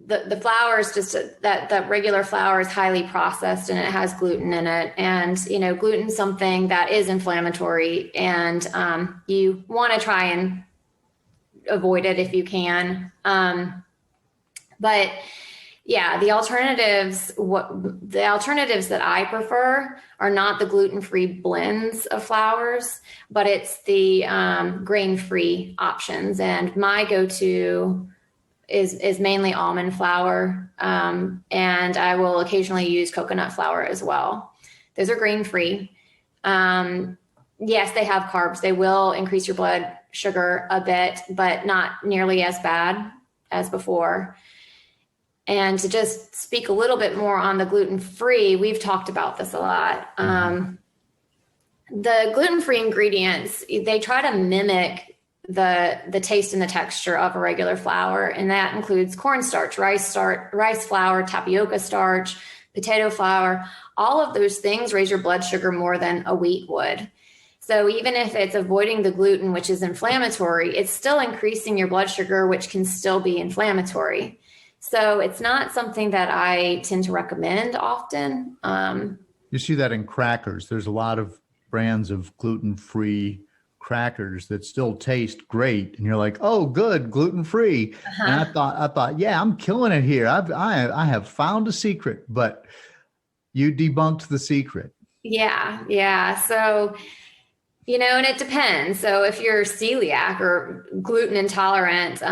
[SPEAKER 2] the flour is just that regular flour is highly processed, and it has gluten in it. And, gluten is something that is inflammatory, and you want to try and avoid it if you can. But yeah, the alternatives that I prefer are not the gluten-free blends of flours, but it's the grain-free options. And my go-to is mainly almond flour. And I will occasionally use coconut flour as well. Those are grain-free. Yes, they have carbs. They will increase your blood sugar a bit, but not nearly as bad as before. And to just speak a little bit more on the gluten-free, we've talked about this a lot. The gluten-free ingredients, they try to mimic the taste and the texture of a regular flour. And that includes cornstarch, rice flour, tapioca starch, potato flour. All of those things raise your blood sugar more than a wheat would. So even if it's avoiding the gluten, which is inflammatory, it's still increasing your blood sugar, which can still be inflammatory. So it's not something that I tend to recommend often.
[SPEAKER 1] You see that in crackers. There's a lot of brands of gluten-free crackers that still taste great, and you're like, "Oh, good, gluten-free." And I thought, yeah, I'm killing it here. I have found a secret, but you debunked the secret.
[SPEAKER 2] Yeah. So, and it depends. So if you're celiac or gluten intolerant,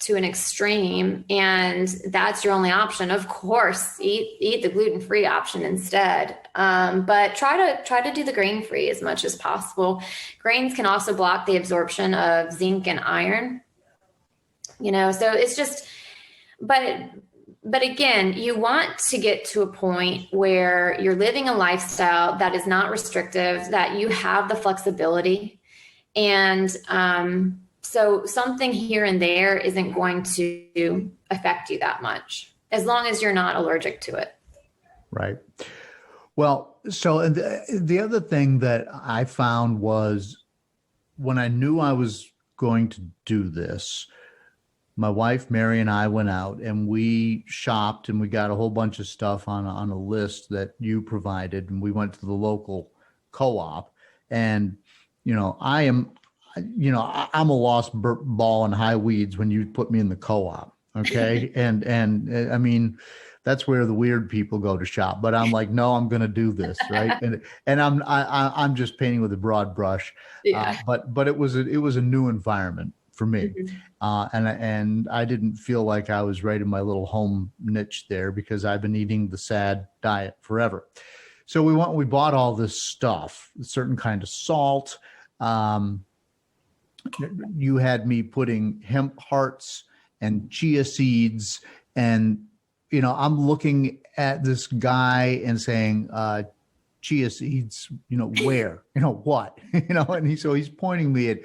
[SPEAKER 2] to an extreme, and that's your only option, of course, eat the gluten-free option instead. But try to do the grain-free as much as possible. Grains can also block the absorption of zinc and iron. So it's just, but again, you want to get to a point where you're living a lifestyle that is not restrictive, that you have the flexibility, and so something here and there isn't going to affect you that much, as long as you're not allergic to it.
[SPEAKER 1] Right. Well, so the other thing that I found was, when I knew I was going to do this, my wife, Mary, and I went out and we shopped, and we got a whole bunch of stuff on a list that you provided. And we went to the local co-op, and, I'm a lost ball in high weeds when you put me in the co-op. Okay. and I mean, that's where the weird people go to shop, but I'm like, no, I'm going to do this. Right. And I'm just painting with a broad brush.
[SPEAKER 2] Yeah.
[SPEAKER 1] But it was a new environment for me. And I didn't feel like I was right in my little home niche there, because I've been eating the SAD diet forever. So we bought all this stuff, a certain kind of salt. You had me putting hemp hearts and chia seeds, and, I'm looking at this guy and saying, chia seeds, where, what, and so he's pointing me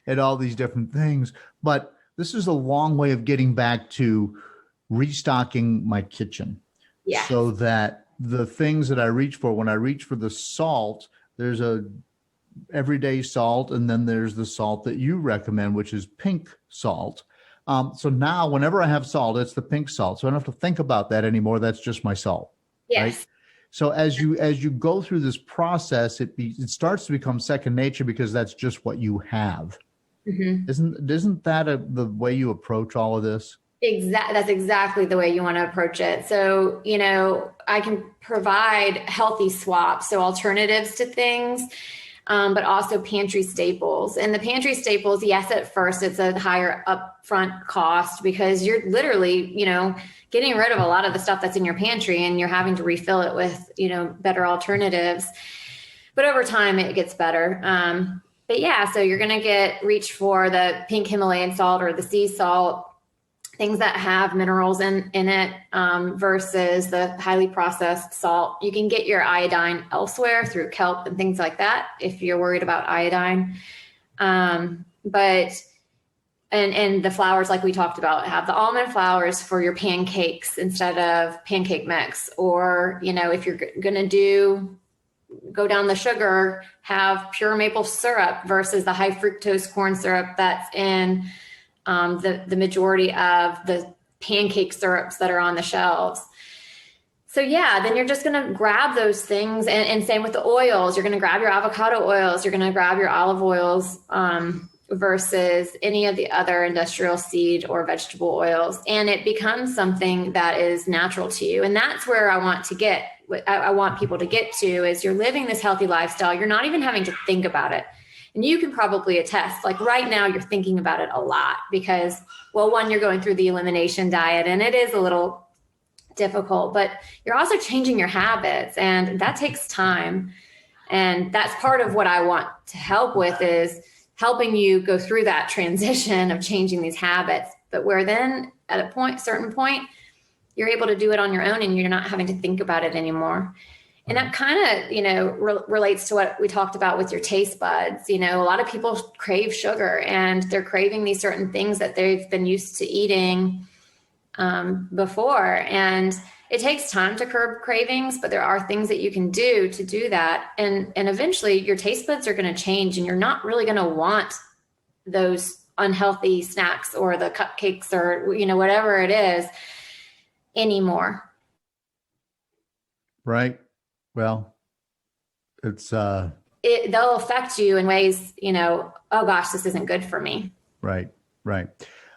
[SPEAKER 1] at all these different things. But this is a long way of getting back to restocking my kitchen.
[SPEAKER 2] Yeah.
[SPEAKER 1] So that the things that I reach for, when I reach for the salt, there's a everyday salt, and then there's the salt that you recommend, which is pink salt. So now whenever I have salt, it's the pink salt. So I don't have to think about that anymore. That's just my salt.
[SPEAKER 2] Yes.
[SPEAKER 1] Right? So as you go through this process, it starts to become second nature, because that's just what you have. Isn't that the way you approach all of this?
[SPEAKER 2] That's exactly the way you want to approach it. So, I can provide healthy swaps, so alternatives to things, but also pantry staples. And the pantry staples, yes, at first it's a higher upfront cost because you're literally, getting rid of a lot of the stuff that's in your pantry and you're having to refill it with, better alternatives. But over time it gets better. But yeah, so you're going to reach for the pink Himalayan salt or the sea salt, things that have minerals in it versus the highly processed salt. You can get your iodine elsewhere through kelp and things like that if you're worried about iodine. But the flours, like we talked about, have the almond flours for your pancakes instead of pancake mix. Or, if you're going to go down the sugar, have pure maple syrup versus the high fructose corn syrup that's in the majority of the pancake syrups that are on the shelves. So yeah, then you're just going to grab those things. And same with the oils. You're going to grab your avocado oils. You're going to grab your olive oils versus any of the other industrial seed or vegetable oils. And it becomes something that is natural to you. And that's where I want people to get to is you're living this healthy lifestyle. You're not even having to think about it. And you can probably attest, like right now you're thinking about it a lot because, well, one, you're going through the elimination diet and it is a little difficult, but you're also changing your habits and that takes time. And that's part of what I want to help with is helping you go through that transition of changing these habits, but where then at a certain point, you're able to do it on your own and you're not having to think about it anymore. And that kind of, relates to what we talked about with your taste buds. A lot of people crave sugar and they're craving these certain things that they've been used to eating before. And it takes time to curb cravings, but there are things that you can do to do that. And eventually your taste buds are going to change and you're not really going to want those unhealthy snacks or the cupcakes or, whatever it is anymore.
[SPEAKER 1] Right. Well, it's they'll
[SPEAKER 2] affect you in ways, oh gosh, this isn't good for me.
[SPEAKER 1] Right.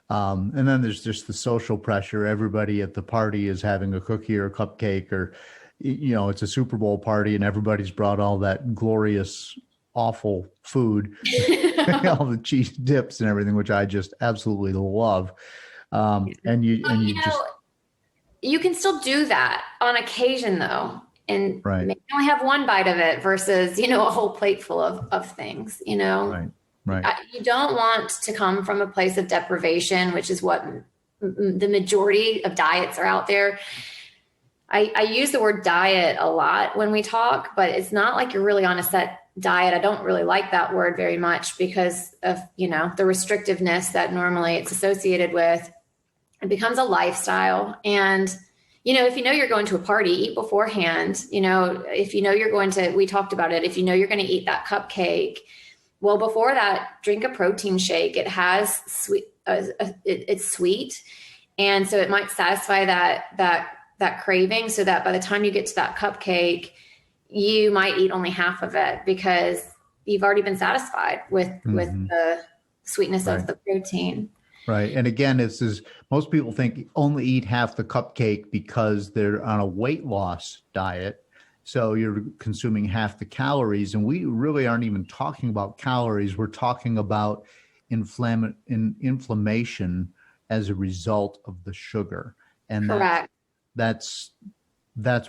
[SPEAKER 1] And then there's just the social pressure. Everybody at the party is having a cookie or a cupcake or, it's a Super Bowl party and everybody's brought all that glorious, awful food, all the cheese dips and everything, which I just absolutely love.
[SPEAKER 2] You can still do that on occasion though. And maybe only have one bite of it versus, a whole plate full of things,
[SPEAKER 1] Right.
[SPEAKER 2] You don't want to come from a place of deprivation, which is what the majority of diets are out there. I use the word diet a lot when we talk, but it's not like you're really on a set diet. I don't really like that word very much because of, the restrictiveness that normally it's associated with. It becomes a lifestyle. And if you're going to a party, eat beforehand. If you're going to, we talked about it, if you're going to eat that cupcake, well, before that, drink a protein shake. It has sweet, it's sweet. And so it might satisfy that craving so that by the time you get to that cupcake, you might eat only half of it because you've already been satisfied with the sweetness of the protein.
[SPEAKER 1] Right. And again, most people think only eat half the cupcake because they're on a weight loss diet. So you're consuming half the calories. And we really aren't even talking about calories. We're talking about inflammation as a result of the sugar. And
[SPEAKER 2] correct.
[SPEAKER 1] That's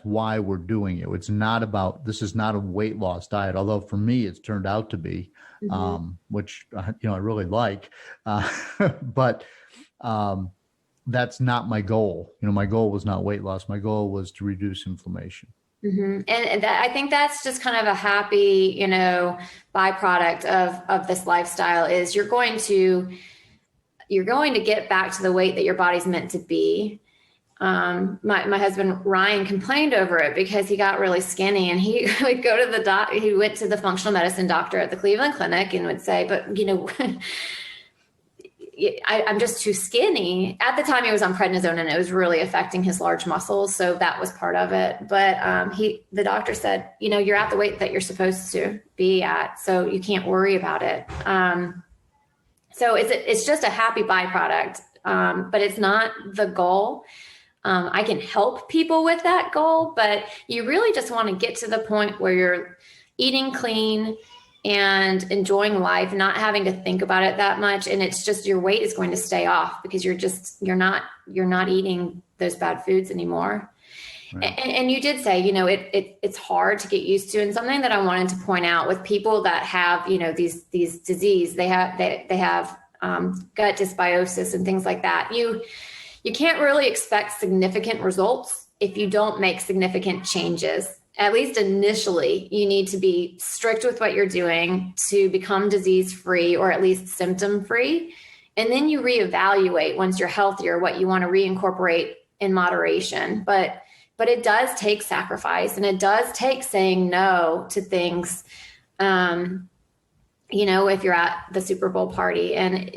[SPEAKER 1] why we're doing it. This is not a weight loss diet, although for me it's turned out to be, which, I really like. But that's not my goal. My goal was not weight loss. My goal was to reduce inflammation.
[SPEAKER 2] And I think that's just kind of a happy, byproduct of this lifestyle is you're going to get back to the weight that your body's meant to be. My husband, Ryan, complained over it because he got really skinny and he would go to he went to the functional medicine doctor at the Cleveland Clinic and would say, but I'm just too skinny. At the time he was on prednisone and it was really affecting his large muscles. So that was part of it. But the doctor said, you're at the weight that you're supposed to be at. So you can't worry about it. So it's just a happy byproduct, but it's not the goal. I can help people with that goal, but you really just want to get to the point where you're eating clean and enjoying life, not having to think about it that much. And it's just, your weight is going to stay off because you're not eating those bad foods anymore. Right. And you did say, it's hard to get used to. And something that I wanted to point out with people that have, these disease, they have gut dysbiosis and things like that. You can't really expect significant results if you don't make significant changes. At least initially, you need to be strict with what you're doing to become disease-free or at least symptom-free. And then you reevaluate once you're healthier what you want to reincorporate in moderation. But it does take sacrifice, and it does take saying no to things, if you're at the Super Bowl party. And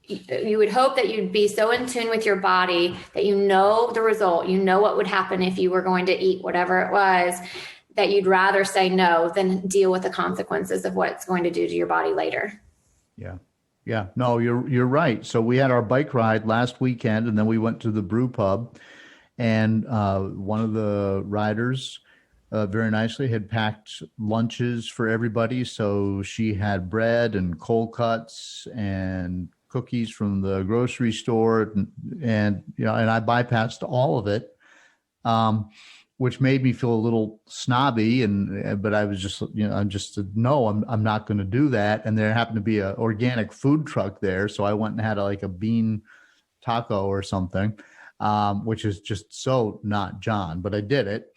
[SPEAKER 2] you would hope that you'd be so in tune with your body that you know the result, what would happen if you were going to eat whatever it was, that you'd rather say no than deal with the consequences of what it's going to do to your body later.
[SPEAKER 1] Yeah. No, you're right. So we had our bike ride last weekend, and then we went to the brew pub, and one of the riders very nicely had packed lunches for everybody. So she had bread and cold cuts and cookies from the grocery store, and I bypassed all of it, which made me feel a little snobby. But I was just, I'm not going to do that. And there happened to be an organic food truck there, so I went and had a bean taco or something, which is just so not John, but I did it.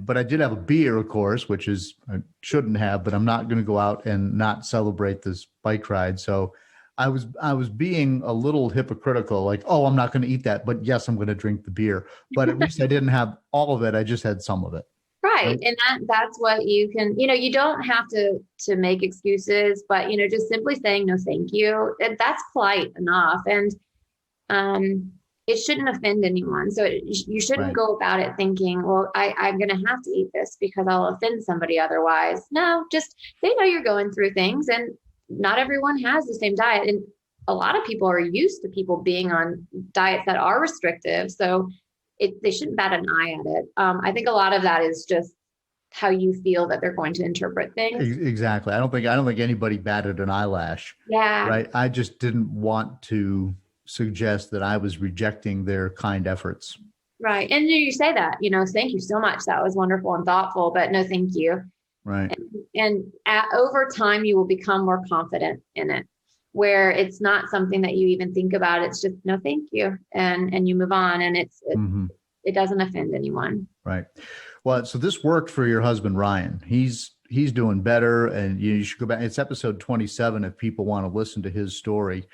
[SPEAKER 1] But I did have a beer, of course, which is I shouldn't have. But I'm not going to go out and not celebrate this bike ride. So I was being a little hypocritical, like, oh, I'm not going to eat that, but yes, I'm going to drink the beer. But at least I didn't have all of it. I just had some of it.
[SPEAKER 2] Right. And that's what you can, you don't have to make excuses, but, just simply saying no, thank you. That's polite enough. And it shouldn't offend anyone. So you shouldn't go about it thinking, well, I'm going to have to eat this because I'll offend somebody otherwise. No, just they know you're going through things, and not everyone has the same diet. And a lot of people are used to people being on diets that are restrictive. So they shouldn't bat an eye at it. I think a lot of that is just how you feel that they're going to interpret things.
[SPEAKER 1] Exactly. I don't think anybody batted an eyelash.
[SPEAKER 2] Yeah.
[SPEAKER 1] Right. I just didn't want to suggest that I was rejecting their kind efforts.
[SPEAKER 2] Right. And you say that, thank you so much. That was wonderful and thoughtful, but no, thank you.
[SPEAKER 1] Right.
[SPEAKER 2] And over time, you will become more confident in it, where it's not something that you even think about. It's just, no, thank you. And you move on, and it doesn't offend anyone.
[SPEAKER 1] Right. Well, so this worked for your husband, Ryan. He's doing better, and you should go back. It's episode 27. If people want to listen to his story,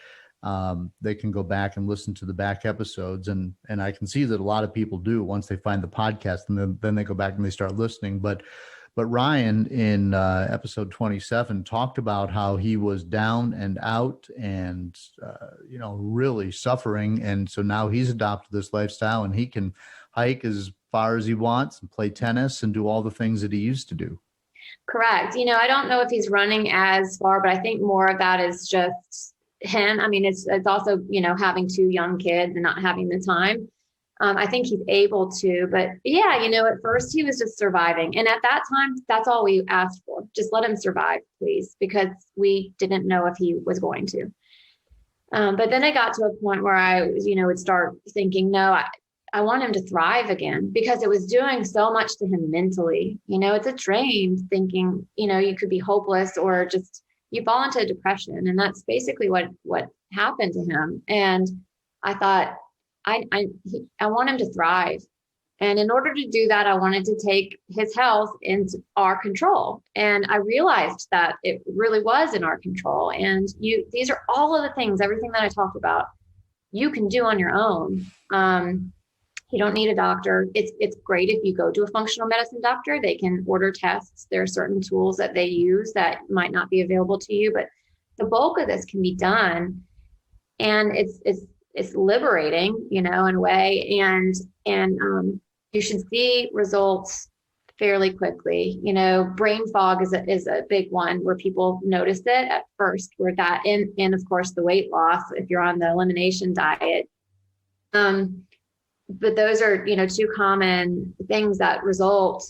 [SPEAKER 1] they can go back and listen to the back episodes. And I can see that a lot of people do once they find the podcast, and then they go back and they start listening. But Ryan in episode 27 talked about how he was down and out and, really suffering. And so now he's adopted this lifestyle, and he can hike as far as he wants and play tennis and do all the things that he used to do.
[SPEAKER 2] Correct. I don't know if he's running as far, but I think more of that is just him. I mean, it's also, having 2 young kids and not having the time. I think he's able to, but yeah, at first he was just surviving. And at that time, that's all we asked for. Just let him survive, please, because we didn't know if he was going to. But then I got to a point where I, would start thinking, no, I want him to thrive again, because it was doing so much to him mentally. It's a drain thinking, you could be hopeless or just you fall into depression. And that's basically what happened to him. And I thought, I want him to thrive. And in order to do that, I wanted to take his health into our control. And I realized that it really was in our control. And these are all of the things, everything that I talked about, you can do on your own. You don't need a doctor. It's great if you go to a functional medicine doctor. They can order tests. There are certain tools that they use that might not be available to you, but the bulk of this can be done. And it's liberating, in a way. And you should see results fairly quickly. Brain fog is a big one where people notice it at first, where that, and of course the weight loss, if you're on the elimination diet. But those are, two common things that result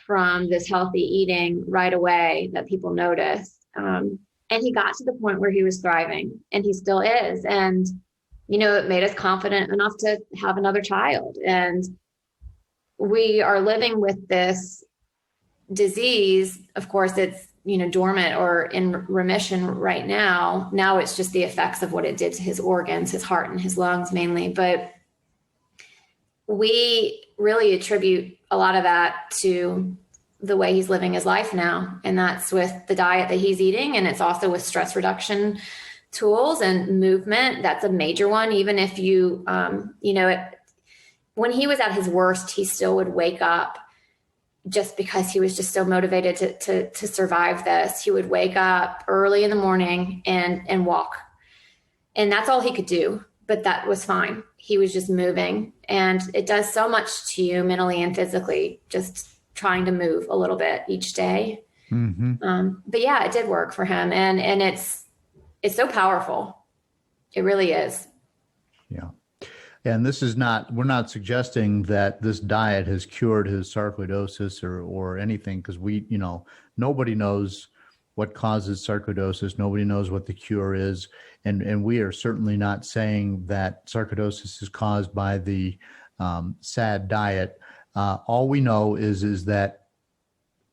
[SPEAKER 2] from this healthy eating right away that people notice. And he got to the point where he was thriving, and he still is. And, it made us confident enough to have another child. And we are living with this disease. Of course, it's, dormant or in remission right now. Now it's just the effects of what it did to his organs, his heart and his lungs mainly. But we really attribute a lot of that to the way he's living his life now. And that's with the diet that he's eating. And it's also with stress reduction tools and movement. That's a major one. Even if you, when he was at his worst, he still would wake up just because he was just so motivated to survive this. He would wake up early in the morning and walk. And that's all he could do. But that was fine. He was just moving. And it does so much to you mentally and physically, just trying to move a little bit each day. Mm-hmm. But yeah, it did work for him. And it's so powerful. It really is.
[SPEAKER 1] Yeah. And this is not, we're not suggesting that this diet has cured his sarcoidosis or anything, because nobody knows what causes sarcoidosis. Nobody knows what the cure is. And we are certainly not saying that sarcoidosis is caused by the SAD diet. All we know is that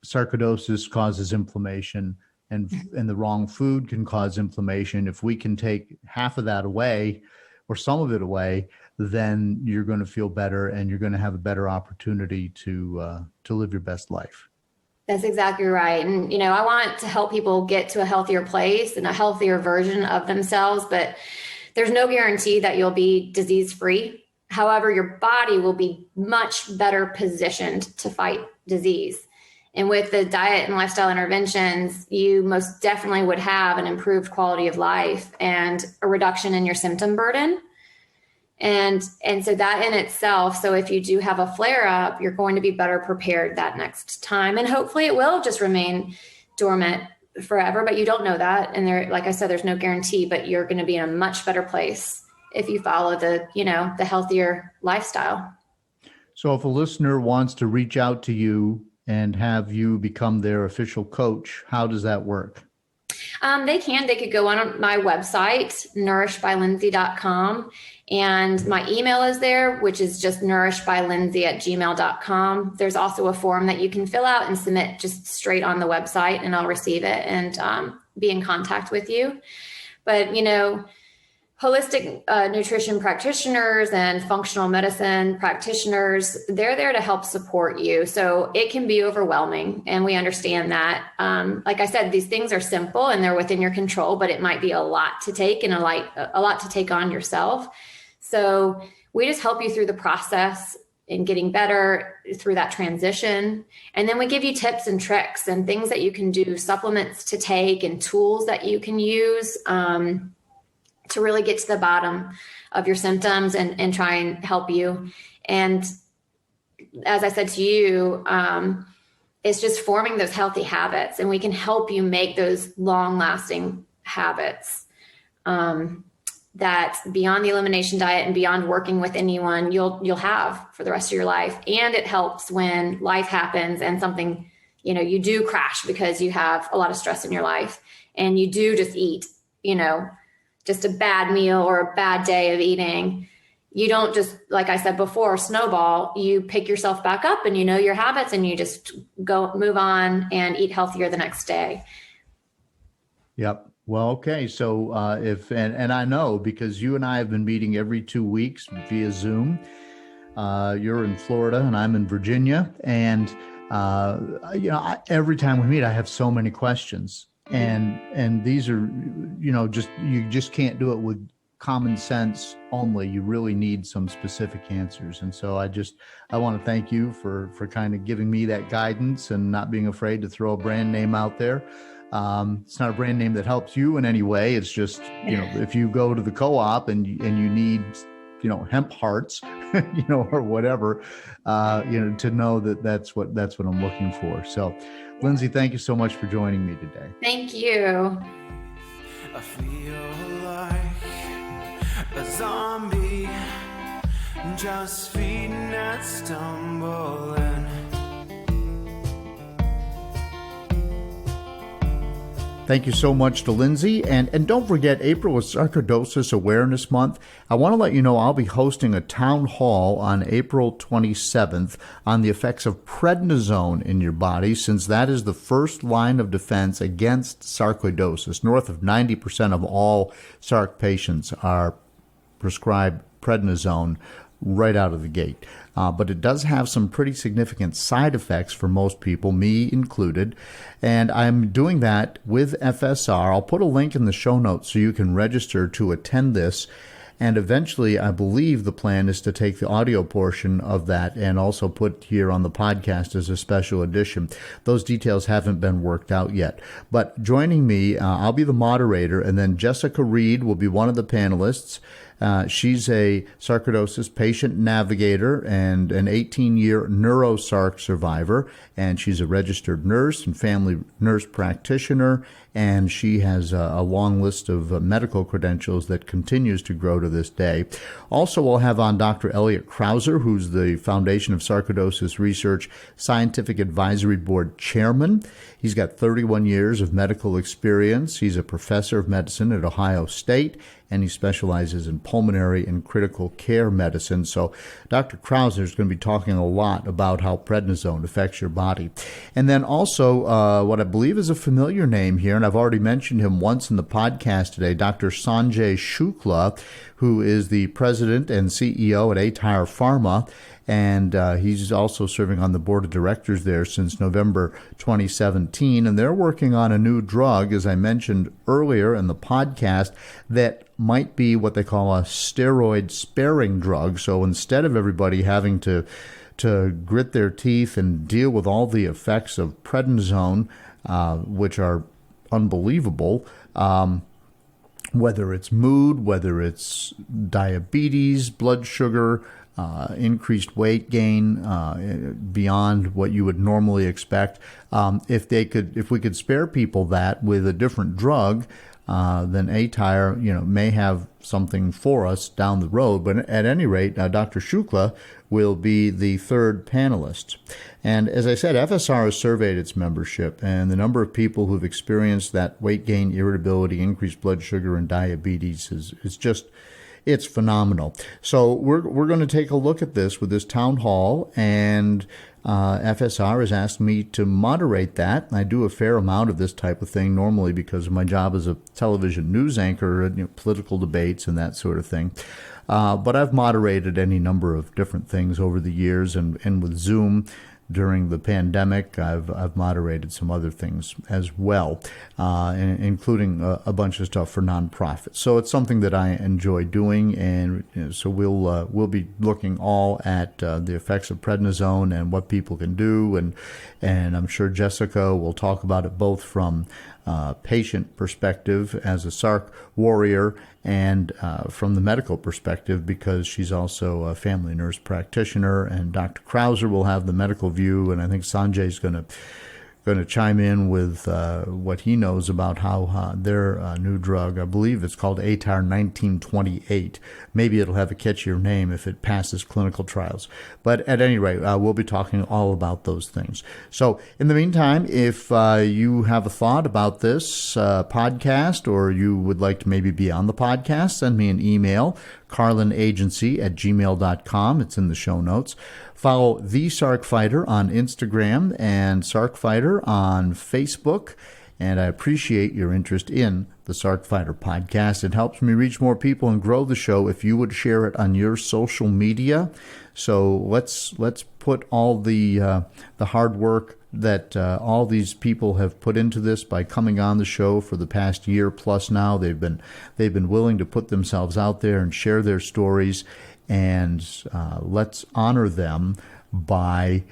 [SPEAKER 1] sarcoidosis causes inflammation, and the wrong food can cause inflammation. If we can take half of that away or some of it away, then you're going to feel better, and you're going to have a better opportunity to live your best life.
[SPEAKER 2] That's exactly right. And, I want to help people get to a healthier place and a healthier version of themselves, but there's no guarantee that you'll be disease-free. However, your body will be much better positioned to fight disease. And with the diet and lifestyle interventions, you most definitely would have an improved quality of life and a reduction in your symptom burden. And so that in itself, so if you do have a flare up, you're going to be better prepared that next time. And hopefully it will just remain dormant forever, but you don't know that. And there, like I said, there's no guarantee, but you're going to be in a much better place if you follow the healthier lifestyle.
[SPEAKER 1] So if a listener wants to reach out to you and have you become their official coach, how does that work?
[SPEAKER 2] They could go on my website, nourishedbylindsey.com, and my email is there, which is just nourishedbylindsey@gmail.com. There's also a form that you can fill out and submit just straight on the website, and I'll receive it and be in contact with you. But, holistic nutrition practitioners and functional medicine practitioners, they're there to help support you. So it can be overwhelming, and we understand that. Like I said, these things are simple and they're within your control, but it might be a lot to take and a lot to take on yourself. So we just help you through the process in getting better through that transition. And then we give you tips and tricks and things that you can do, supplements to take and tools that you can use to really get to the bottom of your symptoms and try and help you. And as I said to you, it's just forming those healthy habits, and we can help you make those long lasting habits that beyond the elimination diet and beyond working with anyone you'll have for the rest of your life. And it helps when life happens and something, you do crash because you have a lot of stress in your life and you do just eat, just a bad meal or a bad day of eating. You don't just, like I said before, snowball. You pick yourself back up and you know your habits, and you just move on and eat healthier the next day.
[SPEAKER 1] Yep. Well, okay. So and I know, because you and I have been meeting every 2 weeks via Zoom. You're in Florida and I'm in Virginia. And, every time we meet, I have so many questions. And these are, you just can't do it with common sense only. You really need some specific answers. And so I want to thank you for kind of giving me that guidance and not being afraid to throw a brand name out there. It's not a brand name that helps you in any way. It's just, if you go to the co-op and you need, hemp hearts, or whatever, to know that that's what I'm looking for. So, Lindsey, thank you so much for joining me today.
[SPEAKER 2] Thank you.
[SPEAKER 4] I feel like a zombie, just feeding and stumbling.
[SPEAKER 1] Thank you so much to Lindsey. And don't forget, April is Sarcoidosis Awareness Month. I want to let you know I'll be hosting a town hall on April 27th on the effects of prednisone in your body, since that is the first line of defense against sarcoidosis. North of 90% of all Sarc patients are prescribed prednisone right out of the gate. But it does have some pretty significant side effects for most people, me included. And I'm doing that with FSR. I'll put a link in the show notes so you can register to attend this. And eventually, I believe the plan is to take the audio portion of that and also put here on the podcast as a special edition. Those details haven't been worked out yet. But joining me, I'll be the moderator, and then Jessica Reed will be one of the panelists. She's a sarcoidosis patient navigator and an 18-year neurosarc survivor, and she's a registered nurse and family nurse practitioner, and she has a long list of medical credentials that continues to grow to this day. Also, we'll have on Dr. Elliot Krauser, who's the Foundation of Sarcoidosis Research Scientific Advisory Board Chairman. He's got 31 years of medical experience. He's a professor of medicine at Ohio State, and he specializes in pulmonary and critical care medicine. So Dr. Krauser is going to be talking a lot about how prednisone affects your body. And then also what I believe is a familiar name here, and I've already mentioned him once in the podcast today, Dr. Sanjay Shukla, who is the president and CEO at aTyr Pharma. And he's also serving on the board of directors there since November 2017. And they're working on a new drug, as I mentioned earlier in the podcast, that might be what they call a steroid-sparing drug. So instead of everybody having to grit their teeth and deal with all the effects of prednisone, which are unbelievable, whether it's mood, whether it's diabetes, blood sugar, increased weight gain beyond what you would normally expect. If we could spare people that with a different drug, then aTyr, may have something for us down the road. But at any rate, Dr. Shukla will be the third panelist. And as I said, FSR has surveyed its membership, and the number of people who've experienced that weight gain, irritability, increased blood sugar, and diabetes it's phenomenal. So we're going to take a look at this with this town hall, and FSR has asked me to moderate that. I do a fair amount of this type of thing normally because of my job as a television news anchor, political debates and that sort of thing. But I've moderated any number of different things over the years, and with Zoom during the pandemic, I've moderated some other things as well, including a bunch of stuff for nonprofits. So it's something that I enjoy doing, and so we'll be looking all at the effects of prednisone and what people can do, and I'm sure Jessica will talk about it both from patient perspective as a Sarc warrior and from the medical perspective, because she's also a family nurse practitioner, and Dr. Krauser will have the medical view, and I think Sanjay's going to chime in with what he knows about how their new drug, I believe it's called aTyr 1928. Maybe it'll have a catchier name if it passes clinical trials. But at any rate, we'll be talking all about those things. So in the meantime, if you have a thought about this podcast, or you would like to maybe be on the podcast, send me an email, carlinagency@gmail.com. It's in the show notes. Follow The Sarc Fighter on Instagram and Sarc Fighter on Facebook. And I appreciate your interest in the Sarc Fighter podcast. It helps me reach more people and grow the show if you would share it on your social media. So let's put all the hard work that all these people have put into this by coming on the show for the past year plus now. They've been willing to put themselves out there and share their stories, and let's honor them by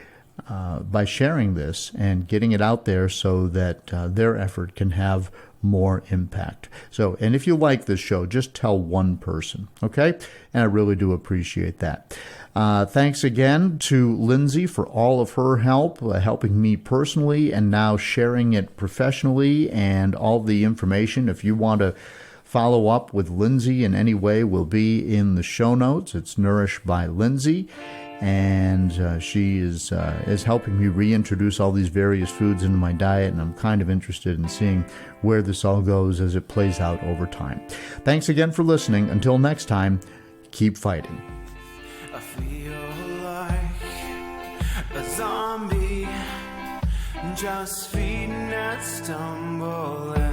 [SPEAKER 1] sharing this and getting it out there so that their effort can have more impact. So, and if you like this show, just tell one person, okay? And I really do appreciate that. Thanks again to Lindsey for all of her help, helping me personally and now sharing it professionally, and all the information. If you want to follow up with Lindsey in any way, will be in the show notes. It's Nourished by Lindsey, and she is helping me reintroduce all these various foods into my diet, and I'm kind of interested in seeing where this all goes as it plays out over time. Thanks again for listening. Until next time, keep fighting.
[SPEAKER 4] I feel like a zombie, just feeding and stumbling.